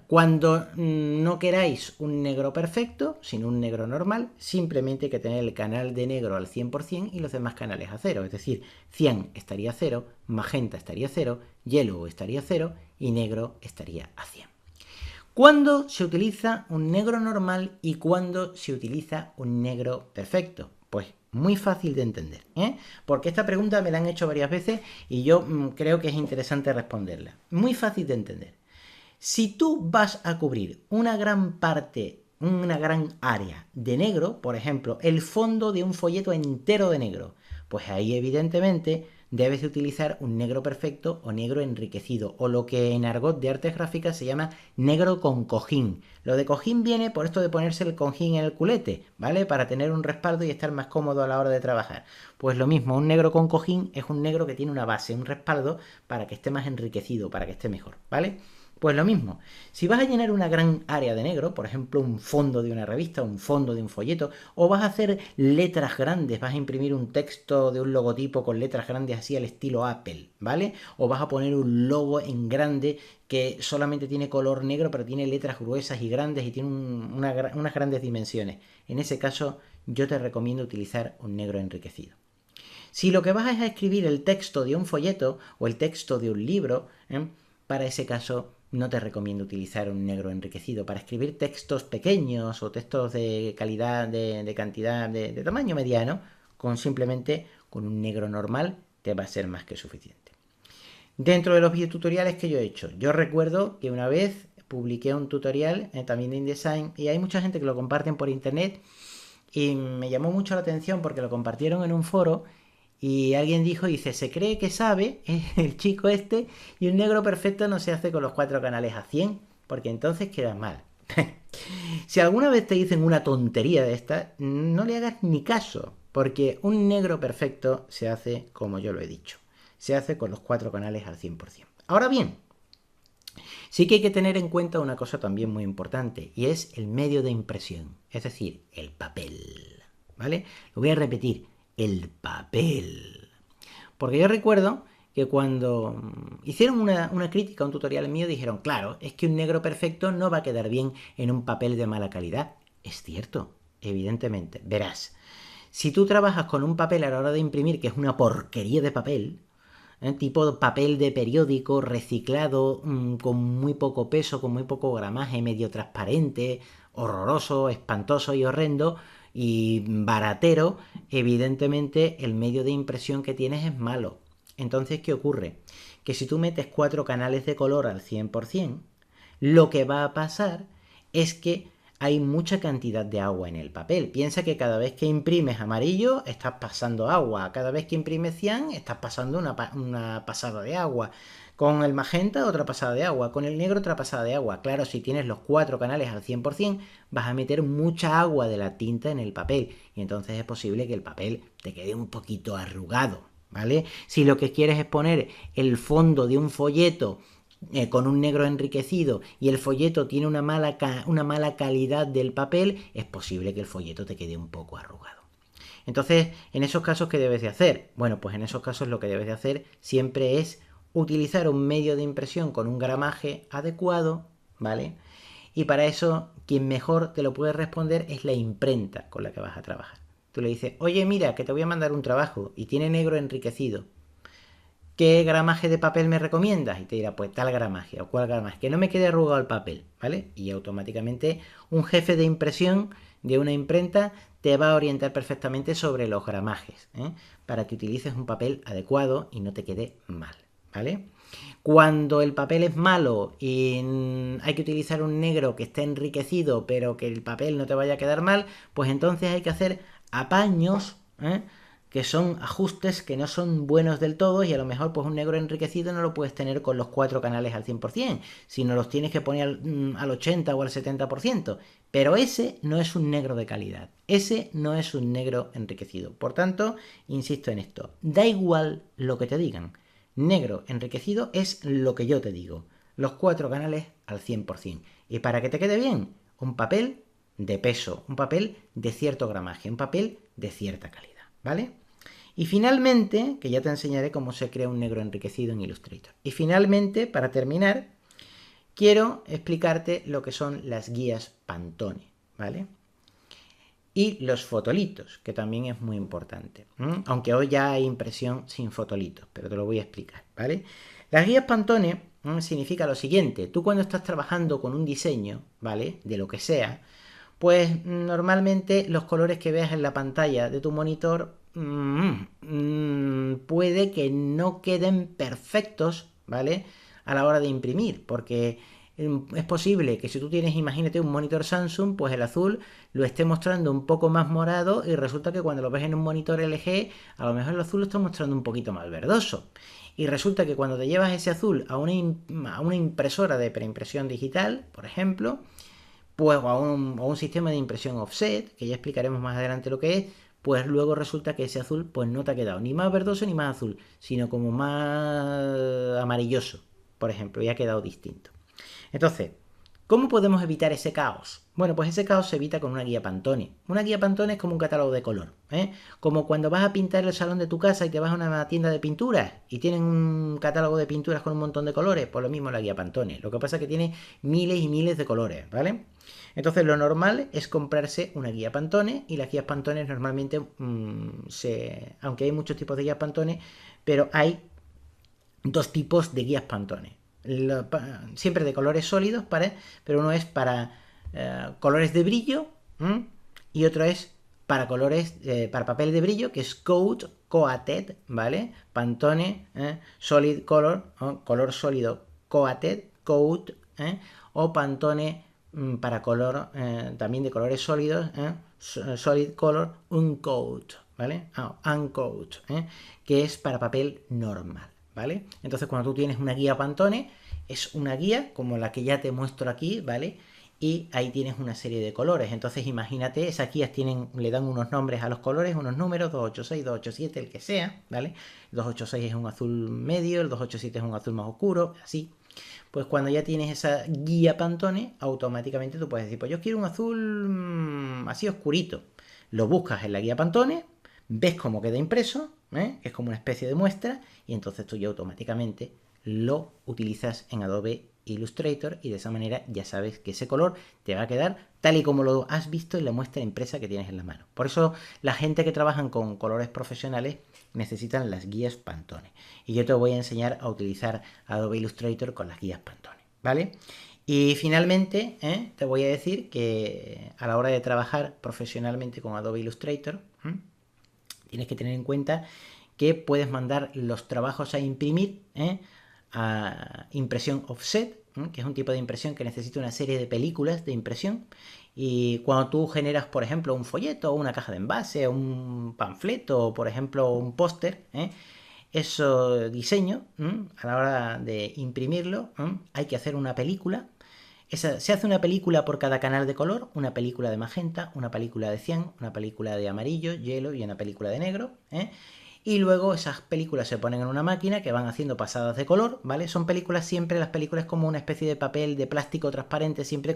A: Cuando no queráis un negro perfecto, sino un negro normal, simplemente hay que tener el canal de negro al 100% y los demás canales a 0. Es decir, cian estaría a 0, magenta estaría a 0, yellow estaría a 0 y negro estaría a 100. ¿Cuándo se utiliza un negro normal y cuándo se utiliza un negro perfecto? Pues muy fácil de entender, porque esta pregunta me la han hecho varias veces y yo creo que es interesante responderla. Muy fácil de entender. Si tú vas a cubrir una gran parte, una gran área de negro, por ejemplo, el fondo de un folleto entero de negro, pues ahí evidentemente debes de utilizar un negro perfecto o negro enriquecido, o lo que en argot de artes gráficas se llama negro con cojín. Lo de cojín viene por esto de ponerse el cojín en el culete, ¿vale? Para tener un respaldo y estar más cómodo a la hora de trabajar. Pues lo mismo, un negro con cojín es un negro que tiene una base, un respaldo para que esté más enriquecido, para que esté mejor, ¿vale? Pues lo mismo, si vas a llenar una gran área de negro, por ejemplo un fondo de una revista, un fondo de un folleto, o vas a hacer letras grandes, vas a imprimir un texto de un logotipo con letras grandes así al estilo Apple, ¿vale? O vas a poner un logo en grande que solamente tiene color negro pero tiene letras gruesas y grandes y tiene unas grandes dimensiones. En ese caso yo te recomiendo utilizar un negro enriquecido. Si lo que vas es a escribir el texto de un folleto o el texto de un libro, para ese caso no te recomiendo utilizar un negro enriquecido. Para escribir textos pequeños o textos de calidad, de cantidad, de tamaño mediano, simplemente con un negro normal te va a ser más que suficiente. Dentro de los videotutoriales que yo he hecho, yo recuerdo que una vez publiqué un tutorial también de InDesign y hay mucha gente que lo comparten por internet y me llamó mucho la atención porque lo compartieron en un foro y alguien dice, se cree que sabe, el chico este, y un negro perfecto no se hace con los 4 canales a 100, porque entonces queda mal. Si alguna vez te dicen una tontería de esta, no le hagas ni caso, porque un negro perfecto se hace como yo lo he dicho. Se hace con los 4 canales al 100%. Ahora bien, sí que hay que tener en cuenta una cosa también muy importante, y es el medio de impresión, es decir, el papel. ¿Vale? Lo voy a repetir, el papel. Porque yo recuerdo que cuando hicieron una crítica a un tutorial mío, dijeron, claro, es que un negro perfecto no va a quedar bien en un papel de mala calidad. Es cierto, evidentemente. Verás, si tú trabajas con un papel a la hora de imprimir, que es una porquería de papel, tipo papel de periódico reciclado, con muy poco peso, con muy poco gramaje, medio transparente, horroroso, espantoso y horrendo, y baratero, evidentemente el medio de impresión que tienes es malo. Entonces, ¿qué ocurre? Que si tú metes 4 canales de color al 100%, lo que va a pasar es que hay mucha cantidad de agua en el papel. Piensa que cada vez que imprimes amarillo estás pasando agua, cada vez que imprimes cian estás pasando una pasada de agua. Con el magenta otra pasada de agua, con el negro otra pasada de agua. Claro, si tienes los 4 canales al 100%, vas a meter mucha agua de la tinta en el papel y entonces es posible que el papel te quede un poquito arrugado, ¿vale? Si lo que quieres es poner el fondo de un folleto con un negro enriquecido y el folleto tiene una mala calidad del papel, es posible que el folleto te quede un poco arrugado. Entonces, en esos casos, ¿qué debes de hacer? Bueno, pues en esos casos lo que debes de hacer siempre es utilizar un medio de impresión con un gramaje adecuado, ¿vale? Y para eso, quien mejor te lo puede responder es la imprenta con la que vas a trabajar. Tú le dices, oye, mira, que te voy a mandar un trabajo y tiene negro enriquecido. ¿Qué gramaje de papel me recomiendas? Y te dirá, pues tal gramaje o cual gramaje, que no me quede arrugado el papel, ¿vale? Y automáticamente un jefe de impresión de una imprenta te va a orientar perfectamente sobre los gramajes, para que utilices un papel adecuado y no te quede mal, ¿vale? Cuando el papel es malo y hay que utilizar un negro que esté enriquecido pero que el papel no te vaya a quedar mal, pues entonces hay que hacer apaños, que son ajustes que no son buenos del todo y a lo mejor pues un negro enriquecido no lo puedes tener con los 4 canales al 100%, sino los tienes que poner al 80 o al 70%. Pero ese no es un negro de calidad, ese no es un negro enriquecido. Por tanto, insisto en esto, da igual lo que te digan. Negro enriquecido es lo que yo te digo, los 4 canales al 100%. Y para que te quede bien, un papel de peso, un papel de cierto gramaje, un papel de cierta calidad, ¿vale? Y finalmente, que ya te enseñaré cómo se crea un negro enriquecido en Illustrator. Y finalmente, para terminar, quiero explicarte lo que son las guías Pantone, ¿vale? Y los fotolitos, que también es muy importante. Aunque hoy ya hay impresión sin fotolitos, pero te lo voy a explicar, ¿vale? Las guías Pantone significa lo siguiente. Tú cuando estás trabajando con un diseño, ¿vale? De lo que sea, pues normalmente los colores que veas en la pantalla de tu monitor puede que no queden perfectos, ¿vale? A la hora de imprimir, porque es posible que si tú tienes, imagínate, un monitor Samsung, pues el azul lo esté mostrando un poco más morado y resulta que cuando lo ves en un monitor LG, a lo mejor el azul lo está mostrando un poquito más verdoso. Y resulta que cuando te llevas ese azul a una impresora de preimpresión digital, por ejemplo, pues a un sistema de impresión offset, que ya explicaremos más adelante lo que es, pues luego resulta que ese azul pues no te ha quedado ni más verdoso ni más azul, sino como más amarilloso, por ejemplo, y ha quedado distinto. Entonces, ¿cómo podemos evitar ese caos? Bueno, pues ese caos se evita con una guía Pantone. Una guía Pantone es como un catálogo de color, ¿eh? Como cuando vas a pintar el salón de tu casa y te vas a una tienda de pinturas y tienen un catálogo de pinturas con un montón de colores, pues lo mismo la guía Pantone. Lo que pasa es que tiene miles y miles de colores, ¿vale? Entonces lo normal es comprarse una guía Pantone y las guías Pantone normalmente, aunque hay muchos tipos de guías Pantone, pero hay dos tipos de guías Pantone. Siempre de colores sólidos, pero uno es para colores de brillo y otro es para colores, para papel de brillo, que es Coated, ¿vale? Pantone Solid Color, color sólido Coat, o Pantone para color también de colores sólidos, Solid Color Uncoat, ¿vale? Uncoat, que es para papel normal, ¿vale? Entonces cuando tú tienes una guía Pantone, es una guía como la que ya te muestro aquí, ¿vale? Y ahí tienes una serie de colores. Entonces imagínate, esas guías le dan unos nombres a los colores, unos números, 286, 287, el que sea, ¿vale? El 286 es un azul medio, el 287 es un azul más oscuro, así. Pues cuando ya tienes esa guía Pantone, automáticamente tú puedes decir, pues yo quiero un azul así oscurito. Lo buscas en la guía Pantone, ves cómo queda impreso, que es como una especie de muestra, y entonces tú ya automáticamente lo utilizas en Adobe Illustrator y de esa manera ya sabes que ese color te va a quedar tal y como lo has visto en la muestra impresa que tienes en la mano. Por eso la gente que trabaja con colores profesionales necesitan las guías Pantone. Y yo te voy a enseñar a utilizar Adobe Illustrator con las guías Pantone, ¿vale? Y finalmente te voy a decir que a la hora de trabajar profesionalmente con Adobe Illustrator, tienes que tener en cuenta que puedes mandar los trabajos a imprimir a impresión offset, que es un tipo de impresión que necesita una serie de películas de impresión. Y cuando tú generas, por ejemplo, un folleto, una caja de envase, un panfleto, o por ejemplo, un póster, ese diseño, a la hora de imprimirlo, hay que hacer una película. Se hace una película por cada canal de color, una película de magenta, una película de cian, una película de amarillo, hielo y una película de negro, y luego esas películas se ponen en una máquina que van haciendo pasadas de color, ¿vale? Son películas siempre, las películas como una especie de papel de plástico transparente, siempre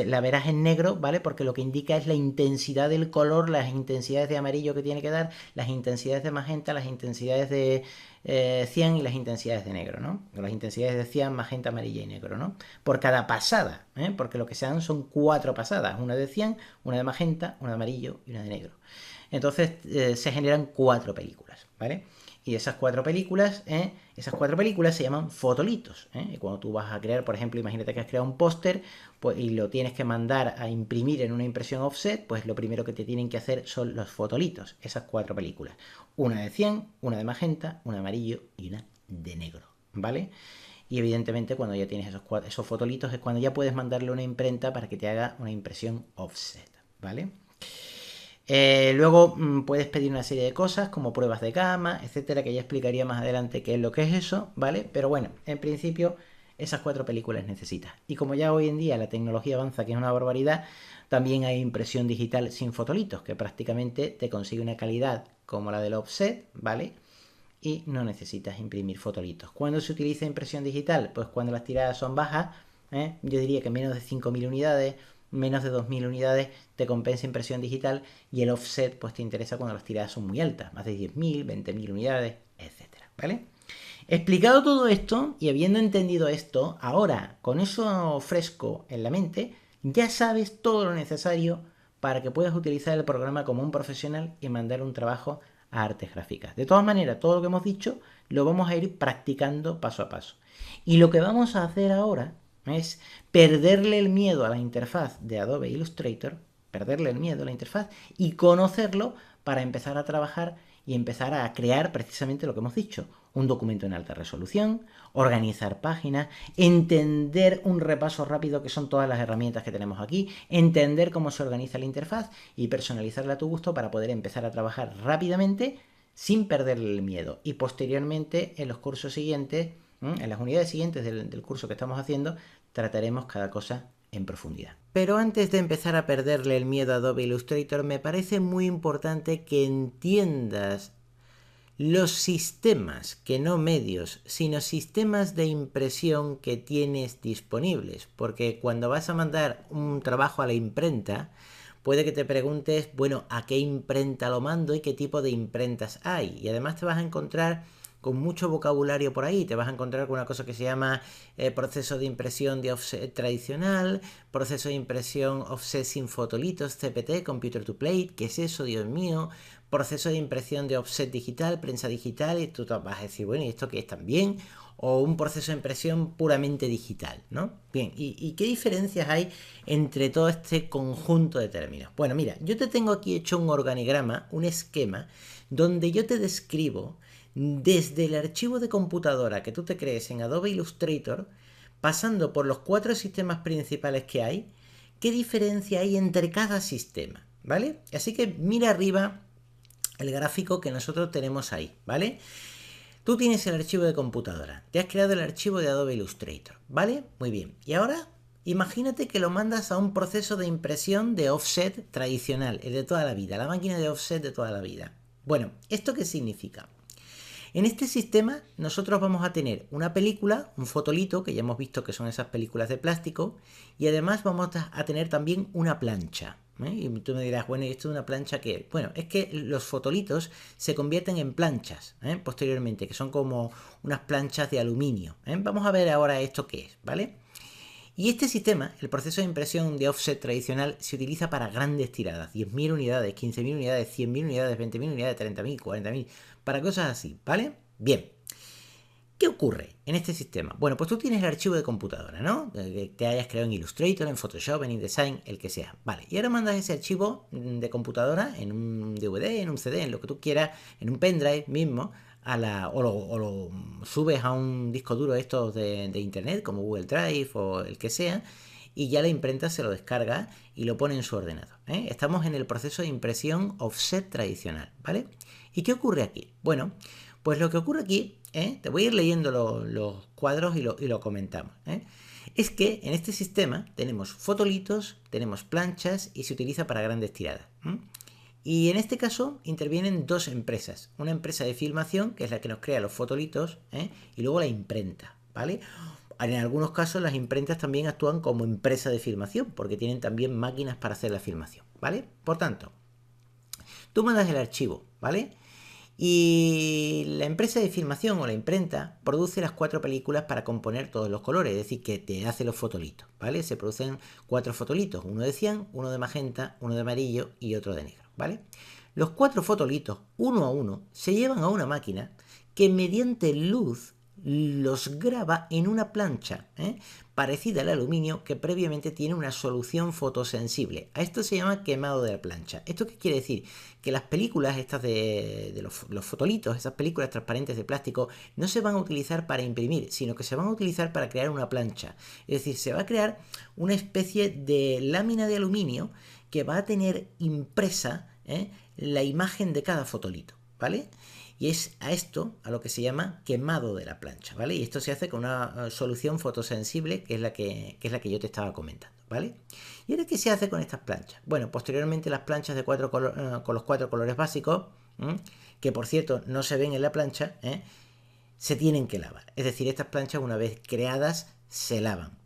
A: la verás en negro, ¿vale? Porque lo que indica es la intensidad del color, las intensidades de amarillo que tiene que dar, las intensidades de magenta, las intensidades de cian y las intensidades de negro, ¿no? Las intensidades de cian, magenta, amarilla y negro, ¿no? Por cada pasada, porque lo que se dan son 4 pasadas, una de cian, una de magenta, una de amarillo y una de negro. Entonces se generan 4 películas, ¿vale? Y esas 4 películas, se llaman fotolitos. Y cuando tú vas a crear, por ejemplo, imagínate que has creado un póster pues, y lo tienes que mandar a imprimir en una impresión offset, pues lo primero que te tienen que hacer son los fotolitos, esas 4 películas. Una de cian, una de magenta, una de amarillo y una de negro, ¿vale? Y evidentemente cuando ya tienes esos fotolitos es cuando ya puedes mandarle a una imprenta para que te haga una impresión offset, ¿vale? Luego puedes pedir una serie de cosas como pruebas de gama, etcétera, que ya explicaría más adelante qué es lo que es eso, ¿vale? Pero bueno, en principio esas 4 películas necesitas. Y como ya hoy en día la tecnología avanza, que es una barbaridad, también hay impresión digital sin fotolitos, que prácticamente te consigue una calidad como la del offset, ¿vale? Y no necesitas imprimir fotolitos. ¿Cuándo se utiliza impresión digital? Pues cuando las tiradas son bajas, yo diría que menos de 5.000 unidades, menos de 2.000 unidades te compensa impresión digital, y el offset pues te interesa cuando las tiradas son muy altas, más de 10.000, 20.000 unidades, etcétera, ¿vale? Explicado todo esto y habiendo entendido esto, ahora con eso fresco en la mente, ya sabes todo lo necesario para que puedas utilizar el programa como un profesional y mandar un trabajo a artes gráficas. De todas maneras, todo lo que hemos dicho lo vamos a ir practicando paso a paso. Y lo que vamos a hacer ahora es perderle el miedo a la interfaz de Adobe Illustrator, perderle el miedo a la interfaz y conocerlo para empezar a trabajar y empezar a crear precisamente lo que hemos dicho, un documento en alta resolución, organizar páginas, entender un repaso rápido que son todas las herramientas que tenemos aquí, entender cómo se organiza la interfaz y personalizarla a tu gusto para poder empezar a trabajar rápidamente sin perderle el miedo. Y posteriormente en los cursos siguientes, en las unidades siguientes del curso que estamos haciendo, trataremos cada cosa en profundidad. Pero antes de empezar a perderle el miedo a Adobe Illustrator, me parece muy importante que entiendas los sistemas, que no medios, sino sistemas de impresión que tienes disponibles. Porque cuando vas a mandar un trabajo a la imprenta, puede que te preguntes, bueno, ¿a qué imprenta lo mando y qué tipo de imprentas hay? Y además te vas a encontrar con mucho vocabulario por ahí. Te vas a encontrar con una cosa que se llama proceso de impresión de offset tradicional, proceso de impresión offset sin fotolitos, CPT, Computer to Plate. ¿Qué es eso, Dios mío? Proceso de impresión de offset digital, prensa digital, y tú vas a decir, bueno, ¿y esto qué es también? O un proceso de impresión puramente digital, ¿no? Bien, ¿y qué diferencias hay entre todo este conjunto de términos? Bueno, mira, yo te tengo aquí hecho un organigrama, un esquema, donde yo te describo desde el archivo de computadora que tú te crees en Adobe Illustrator, pasando por los 4 sistemas principales que hay, qué diferencia hay entre cada sistema, ¿vale? Así que mira arriba el gráfico que nosotros tenemos ahí, ¿vale? Tú tienes el archivo de computadora, te has creado el archivo de Adobe Illustrator, ¿vale? Muy bien. Y ahora imagínate que lo mandas a un proceso de impresión de offset tradicional, el de toda la vida, la máquina de offset de toda la vida. Bueno, ¿esto qué significa? En este sistema nosotros vamos a tener una película, un fotolito, que ya hemos visto que son esas películas de plástico, y además vamos a tener también una plancha. Y tú me dirás, bueno, ¿y esto es una plancha qué? Bueno, es que los fotolitos se convierten en planchas posteriormente, que son como unas planchas de aluminio. Vamos a ver ahora esto qué es, ¿vale? Y este sistema, el proceso de impresión de offset tradicional, se utiliza para grandes tiradas, 10.000 unidades, 15.000 unidades, 100.000 unidades, 20.000 unidades, 30.000, 40.000, para cosas así, ¿vale? Bien. ¿Qué ocurre en este sistema? Bueno, pues tú tienes el archivo de computadora, ¿no? Que te hayas creado en Illustrator, en Photoshop, en InDesign, el que sea. Vale, y ahora mandas ese archivo de computadora en un DVD, en un CD, en lo que tú quieras, en un pendrive mismo, o lo subes a un disco duro estos de internet, como Google Drive o el que sea, y ya la imprenta se lo descarga y lo pone en su ordenador. Estamos en el proceso de impresión offset tradicional, ¿vale? ¿Y qué ocurre aquí? Bueno, pues lo que ocurre aquí, te voy a ir leyendo los cuadros y lo comentamos, es que en este sistema tenemos fotolitos, tenemos planchas y se utiliza para grandes tiradas. Y en este caso intervienen 2 empresas. Una empresa de filmación, que es la que nos crea los fotolitos, y luego la imprenta, ¿vale? En algunos casos las imprentas también actúan como empresa de filmación, porque tienen también máquinas para hacer la filmación, ¿vale? Por tanto, tú mandas el archivo, ¿vale? Y la empresa de filmación o la imprenta produce las 4 películas para componer todos los colores, es decir, que te hace los fotolitos, ¿vale? Se producen 4 fotolitos, uno de cian, uno de magenta, uno de amarillo y otro de negro, ¿vale? Los 4 fotolitos, uno a uno, se llevan a una máquina que mediante luz los graba en una plancha parecida al aluminio que previamente tiene una solución fotosensible. A esto se llama quemado de la plancha. ¿Esto qué quiere decir? Que las películas estas de los fotolitos, esas películas transparentes de plástico, no se van a utilizar para imprimir, sino que se van a utilizar para crear una plancha. Es decir, se va a crear una especie de lámina de aluminio que va a tener impresa la imagen de cada fotolito, ¿vale? Y es a esto a lo que se llama quemado de la plancha, ¿vale? Y esto se hace con una solución fotosensible que es la que yo te estaba comentando, ¿vale? ¿Y ahora qué se hace con estas planchas? Bueno, posteriormente las planchas de con los 4 colores básicos, que por cierto no se ven en la plancha, se tienen que lavar. Es decir, estas planchas una vez creadas se lavan,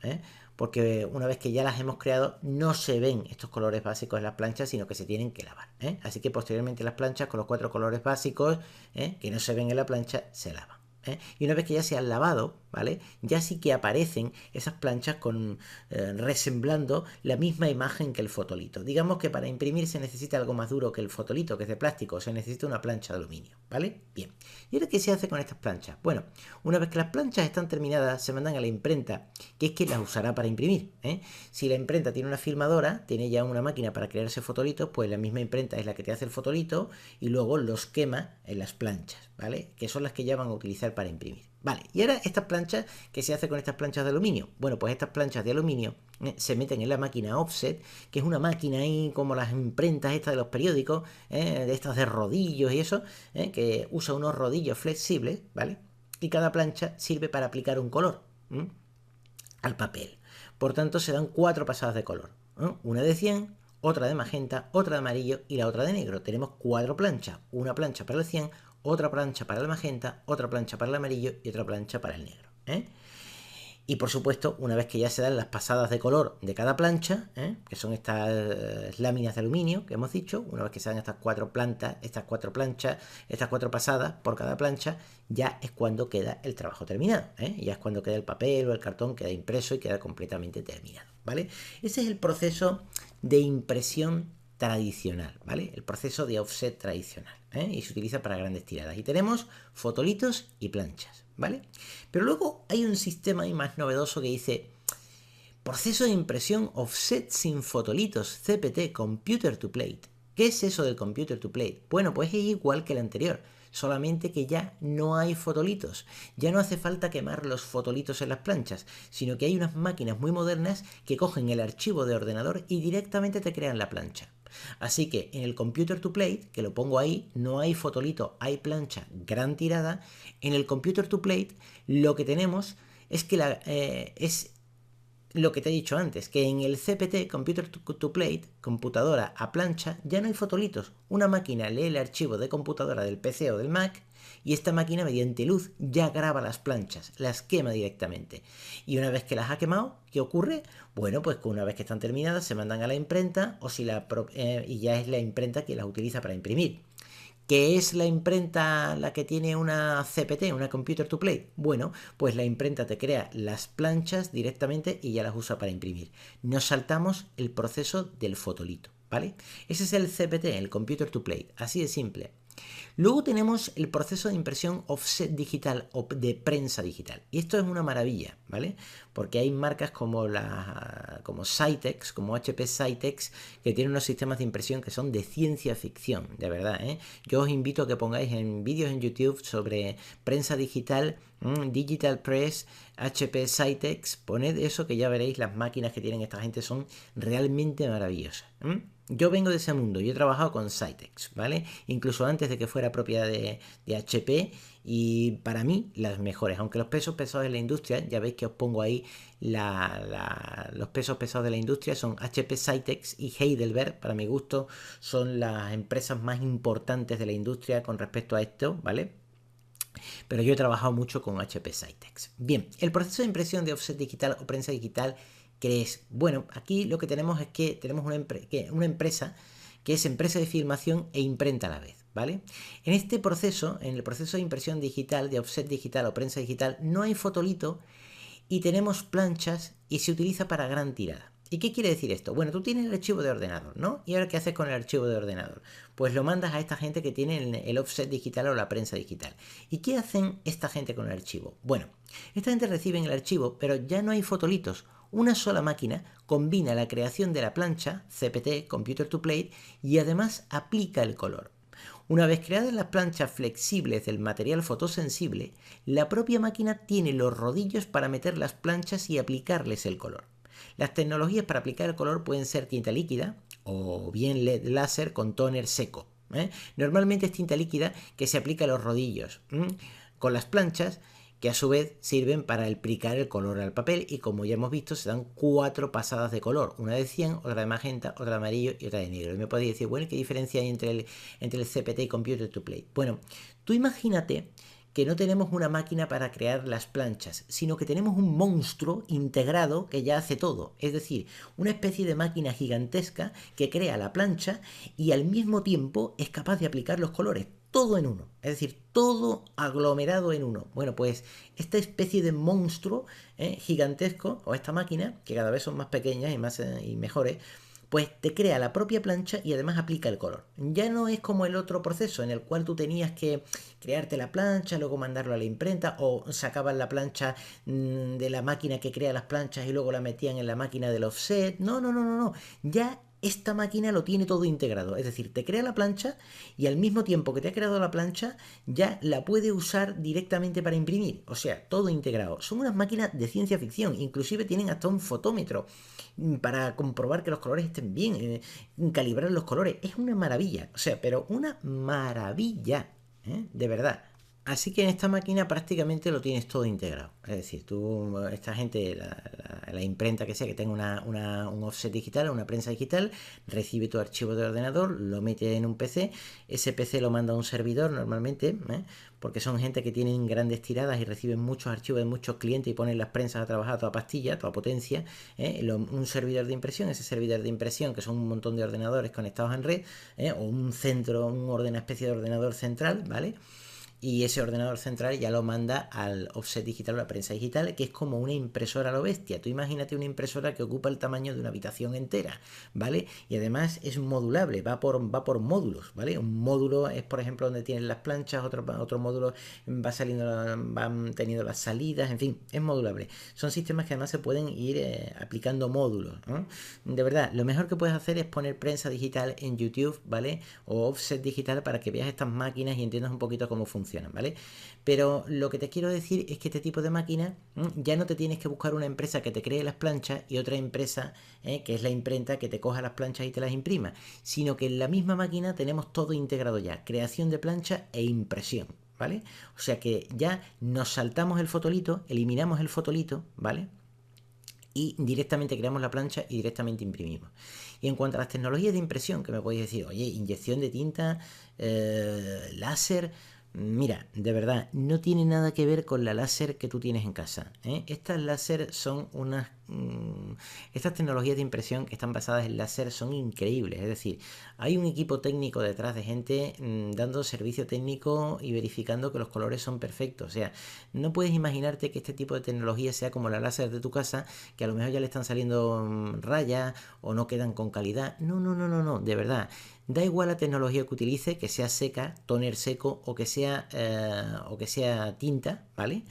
A: porque una vez que ya las hemos creado no se ven estos colores básicos en las planchas, sino que se tienen que lavar. Así que posteriormente las planchas con los 4 colores básicos que no se ven en la plancha se lavan. Y una vez que ya se han lavado, ¿vale? Ya sí que aparecen esas planchas con resemblando la misma imagen que el fotolito. Digamos que para imprimir se necesita algo más duro que el fotolito, que es de plástico, se necesita una plancha de aluminio, ¿vale? Bien. ¿Y ahora qué se hace con estas planchas? Bueno, una vez que las planchas están terminadas, se mandan a la imprenta, que es quien las usará para imprimir. Si la imprenta tiene una filmadora, tiene ya una máquina para crearse fotolitos, pues la misma imprenta es la que te hace el fotolito y luego los quema en las planchas, ¿vale? Que son las que ya van a utilizar para imprimir. Vale, y ahora estas planchas, ¿qué se hace con estas planchas de aluminio? Bueno, pues estas planchas de aluminio se meten en la máquina offset, que es una máquina ahí como las imprentas estas de los periódicos, de estas de rodillos y eso, que usa unos rodillos flexibles, ¿vale? Y cada plancha sirve para aplicar un color al papel. Por tanto, se dan 4 pasadas de color. Una de 100, otra de magenta, otra de amarillo y la otra de negro. Tenemos 4 planchas. Una plancha para el 100, otra plancha para el magenta, otra plancha para el amarillo y otra plancha para el negro. Y por supuesto, una vez que ya se dan las pasadas de color de cada plancha, que son estas láminas de aluminio que hemos dicho, una vez que se dan estas 4 planchas, estas 4 pasadas por cada plancha, ya es cuando queda el trabajo terminado. Ya es cuando queda el papel o el cartón, queda impreso y queda completamente terminado, ¿vale? Ese es el proceso de impresión tradicional, ¿vale? El proceso de offset tradicional, y se utiliza para grandes tiradas. Y tenemos fotolitos y planchas, ¿vale? Pero luego hay un sistema ahí más novedoso que dice proceso de impresión offset sin fotolitos, CPT, Computer to Plate. ¿Qué es eso del Computer to Plate? Bueno, pues es igual que el anterior, solamente que ya no hay fotolitos. Ya no hace falta quemar los fotolitos en las planchas, sino que hay unas máquinas muy modernas que cogen el archivo de ordenador y directamente te crean la plancha. Así que en el Computer to Plate, que lo pongo ahí, no hay fotolito, hay plancha gran tirada. En el Computer to Plate lo que tenemos es que es lo que te he dicho antes, que en el CPT, Computer to Plate, computadora a plancha, ya no hay fotolitos. Una máquina lee el archivo de computadora del PC o del Mac y esta máquina mediante luz ya graba las planchas, las quema directamente. Y una vez que las ha quemado, ¿qué ocurre? Bueno, pues que una vez que están terminadas se mandan a la imprenta y ya es la imprenta quien las utiliza para imprimir. ¿Qué es la imprenta la que tiene una CPT, una Computer to Plate? Bueno, pues la imprenta te crea las planchas directamente y ya las usa para imprimir. Nos saltamos el proceso del fotolito, ¿vale? Ese es el CPT, el Computer to Plate, así de simple. Luego tenemos el proceso de impresión offset digital o de prensa digital. Y esto es una maravilla, ¿vale? Porque hay marcas como Cytex, como HP Cytex, que tienen unos sistemas de impresión que son de ciencia ficción, de verdad, Yo os invito a que pongáis en vídeos en YouTube sobre prensa digital, Digital Press, HP Cytex, poned eso que ya veréis, las máquinas que tienen esta gente son realmente maravillosas. Yo vengo de ese mundo, yo he trabajado con Cytex, ¿vale? Incluso antes de que fuera propiedad de HP, y para mí las mejores, aunque los pesos pesados de la industria, ya veis que os pongo ahí los pesos pesados de la industria son HP Cytex y Heidelberg, para mi gusto son las empresas más importantes de la industria con respecto a esto, ¿vale? Pero yo he trabajado mucho con HP Cytex. Bien, el proceso de impresión de offset digital o prensa digital, ¿qué es? Bueno, aquí lo que tenemos es que tenemos una empresa que es empresa de filmación e imprenta a la vez, ¿vale? En este proceso, en el proceso de impresión digital, de offset digital o prensa digital, no hay fotolito y tenemos planchas y se utiliza para gran tirada. ¿Y qué quiere decir esto? Bueno, tú tienes el archivo de ordenador, ¿no? ¿Y ahora qué haces con el archivo de ordenador? Pues lo mandas a esta gente que tiene el offset digital o la prensa digital. ¿Y qué hacen esta gente con el archivo? Bueno, esta gente recibe el archivo, pero ya no hay fotolitos. Una sola máquina combina la creación de la plancha, CPT, Computer to Plate, y además aplica el color. Una vez creadas las planchas flexibles del material fotosensible, la propia máquina tiene los rodillos para meter las planchas y aplicarles el color. Las tecnologías para aplicar el color pueden ser tinta líquida o bien LED láser con tóner seco. Normalmente es tinta líquida que se aplica a los rodillos con las planchas, que a su vez sirven para aplicar el color al papel, y como ya hemos visto se dan 4 pasadas de color, una de 100, otra de magenta, otra de amarillo y otra de negro. Y me podéis decir, bueno, ¿qué diferencia hay entre el CPT y Computer to Plate? Bueno, tú imagínate que no tenemos una máquina para crear las planchas, sino que tenemos un monstruo integrado que ya hace todo, es decir, una especie de máquina gigantesca que crea la plancha y al mismo tiempo es capaz de aplicar los colores. todo en uno, es decir, todo aglomerado en uno. Bueno, pues esta especie de monstruo gigantesco, o esta máquina, que cada vez son más pequeñas y más y mejores, pues te crea la propia plancha y además aplica el color. Ya no es como el otro proceso en el cual tú tenías que crearte la plancha, luego mandarlo a la imprenta o sacaban la plancha de la máquina que crea las planchas y luego la metían en la máquina del offset. No, no, no, no, no. Ya esta máquina lo tiene todo integrado. Es decir, te crea la plancha y al mismo tiempo que te ha creado la plancha ya la puede usar directamente para imprimir. O sea, todo integrado. Son unas máquinas de ciencia ficción. Inclusive tienen hasta un fotómetro para comprobar que los colores estén bien, calibrar los colores. Es una maravilla, o sea, pero una maravilla, de verdad. Así que en esta máquina prácticamente lo tienes todo integrado. Es decir, tú, esta gente, la imprenta que sea, que tenga un offset digital, una prensa digital, recibe tu archivo de ordenador, lo mete en un PC, ese PC lo manda a un servidor normalmente, porque son gente que tienen grandes tiradas y reciben muchos archivos de muchos clientes y ponen las prensas a trabajar a toda pastilla, a toda potencia, un servidor de impresión, ese servidor de impresión que son un montón de ordenadores conectados en red, o un centro, una especie de ordenador central, ¿vale? Y ese ordenador central ya lo manda al offset digital o la prensa digital, que es como una impresora a lo bestia. Tú imagínate una impresora que ocupa el tamaño de una habitación entera, ¿vale? Y además es modulable, va por módulos, ¿vale? Un módulo es, por ejemplo, donde tienen las planchas, otro módulo van teniendo las salidas, en fin, es modulable. Son sistemas que además se pueden ir aplicando módulos, ¿no? De verdad, lo mejor que puedes hacer es poner prensa digital en YouTube, ¿vale? O offset digital para que veas estas máquinas y entiendas un poquito cómo funcionan, ¿vale? Pero lo que te quiero decir es que este tipo de máquina ya no te tienes que buscar una empresa que te cree las planchas y otra empresa que es la imprenta que te coja las planchas y te las imprima, sino que en la misma máquina tenemos todo integrado ya, creación de plancha e impresión, ¿vale? O sea que ya nos saltamos el fotolito, eliminamos el fotolito, ¿vale? Y directamente creamos la plancha y directamente imprimimos. Y en cuanto a las tecnologías de impresión, que me podéis decir, oye, inyección de tinta, láser. Mira, de verdad, no tiene nada que ver con la láser que tú tienes en casa. Estas láser son estas tecnologías de impresión que están basadas en láser son increíbles. Es decir, hay un equipo técnico detrás de gente dando servicio técnico y verificando que los colores son perfectos. O sea, no puedes imaginarte que este tipo de tecnología sea como la láser de tu casa, que a lo mejor ya le están saliendo rayas o no quedan con calidad. No, no, no, no, no, de verdad. Da igual la tecnología que utilice, que sea seca, tóner seco o que sea tinta, ¿vale?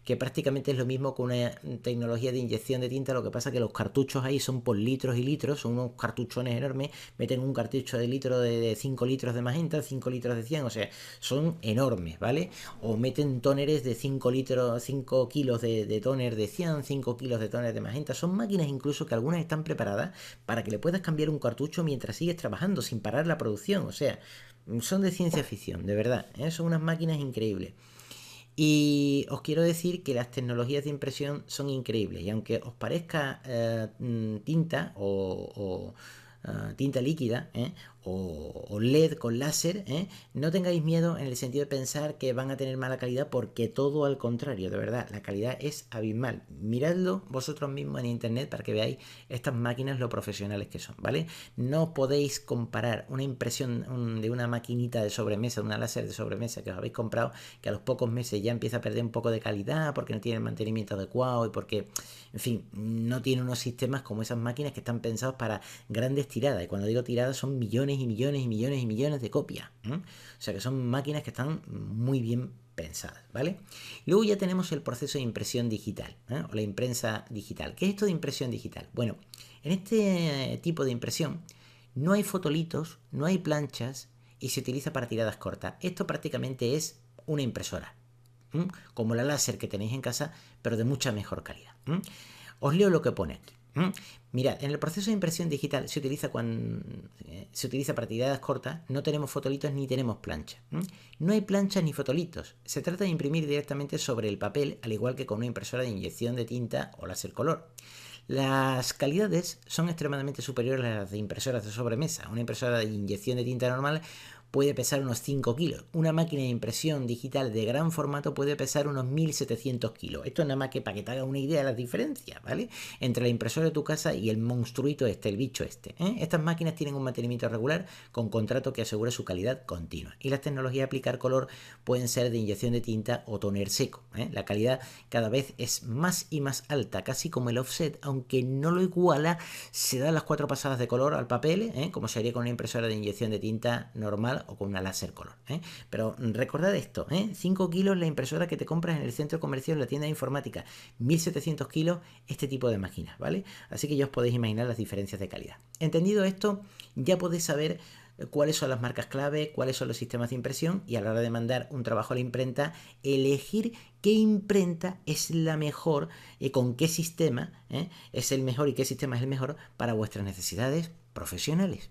A: Que prácticamente es lo mismo que una tecnología de inyección de tinta, lo que pasa que los cartuchos ahí son por litros y litros, son unos cartuchones enormes, meten un cartucho de litro de 5 litros de magenta, 5 litros de 100, o sea, son enormes, ¿vale? O meten tóneres de 5 litros, 5 kilos de tóner de 100, 5 kilos de tóner de magenta, son máquinas incluso que algunas están preparadas para que le puedas cambiar un cartucho mientras sigues trabajando sin parar la producción, o sea, son de ciencia ficción, de verdad, son unas máquinas increíbles. Y os quiero decir que las tecnologías de impresión son increíbles y aunque os parezca tinta o tinta líquida o LED con láser, no tengáis miedo en el sentido de pensar que van a tener mala calidad, porque todo al contrario, de verdad, la calidad es abismal. Miradlo vosotros mismos en internet para que veáis estas máquinas lo profesionales que son, ¿vale? No podéis comparar una impresión de una maquinita de sobremesa, de una láser de sobremesa que os habéis comprado, que a los pocos meses ya empieza a perder un poco de calidad porque no tiene el mantenimiento adecuado y porque, en fin, no tiene unos sistemas como esas máquinas que están pensados para grandes tiradas. Y cuando digo tiradas son millones y millones y millones y millones de copias. O sea que son máquinas que están muy bien pensadas, ¿vale? Luego ya tenemos el proceso de impresión digital, o la imprenta digital. ¿Qué es esto de impresión digital? Bueno, en este tipo de impresión no hay fotolitos, no hay planchas y se utiliza para tiradas cortas. Esto prácticamente es una impresora, como la láser que tenéis en casa, pero de mucha mejor calidad. Os leo lo que pone aquí. Mirad, en el proceso de impresión digital se utiliza para tiradas cortas, no tenemos fotolitos ni tenemos plancha. No hay planchas ni fotolitos. Se trata de imprimir directamente sobre el papel, al igual que con una impresora de inyección de tinta o láser color. Las calidades son extremadamente superiores a las de impresoras de sobremesa. Una impresora de inyección de tinta normal puede pesar unos 5 kilos. Una máquina de impresión digital de gran formato puede pesar unos 1700 kilos. Esto es nada más que para que te hagas una idea de las diferencias, ¿vale? Entre la impresora de tu casa y el monstruito este, el bicho este. Estas máquinas tienen un mantenimiento regular con contrato que asegura su calidad continua. Y las tecnologías de aplicar color pueden ser de inyección de tinta o toner seco. La calidad cada vez es más y más alta, casi como el offset, aunque no lo iguala, se dan las 4 pasadas de color al papel, como se haría con una impresora de inyección de tinta normal o con una láser color. Pero recordad esto, 5 kilos la impresora que te compras en el centro comercial, en la tienda de informática, 1700 kilos este tipo de máquinas, ¿vale? Así que ya os podéis imaginar las diferencias de calidad. Entendido esto, ya podéis saber cuáles son las marcas clave, cuáles son los sistemas de impresión y a la hora de mandar un trabajo a la imprenta, elegir qué imprenta es la mejor y con qué sistema es el mejor y qué sistema es el mejor para vuestras necesidades profesionales.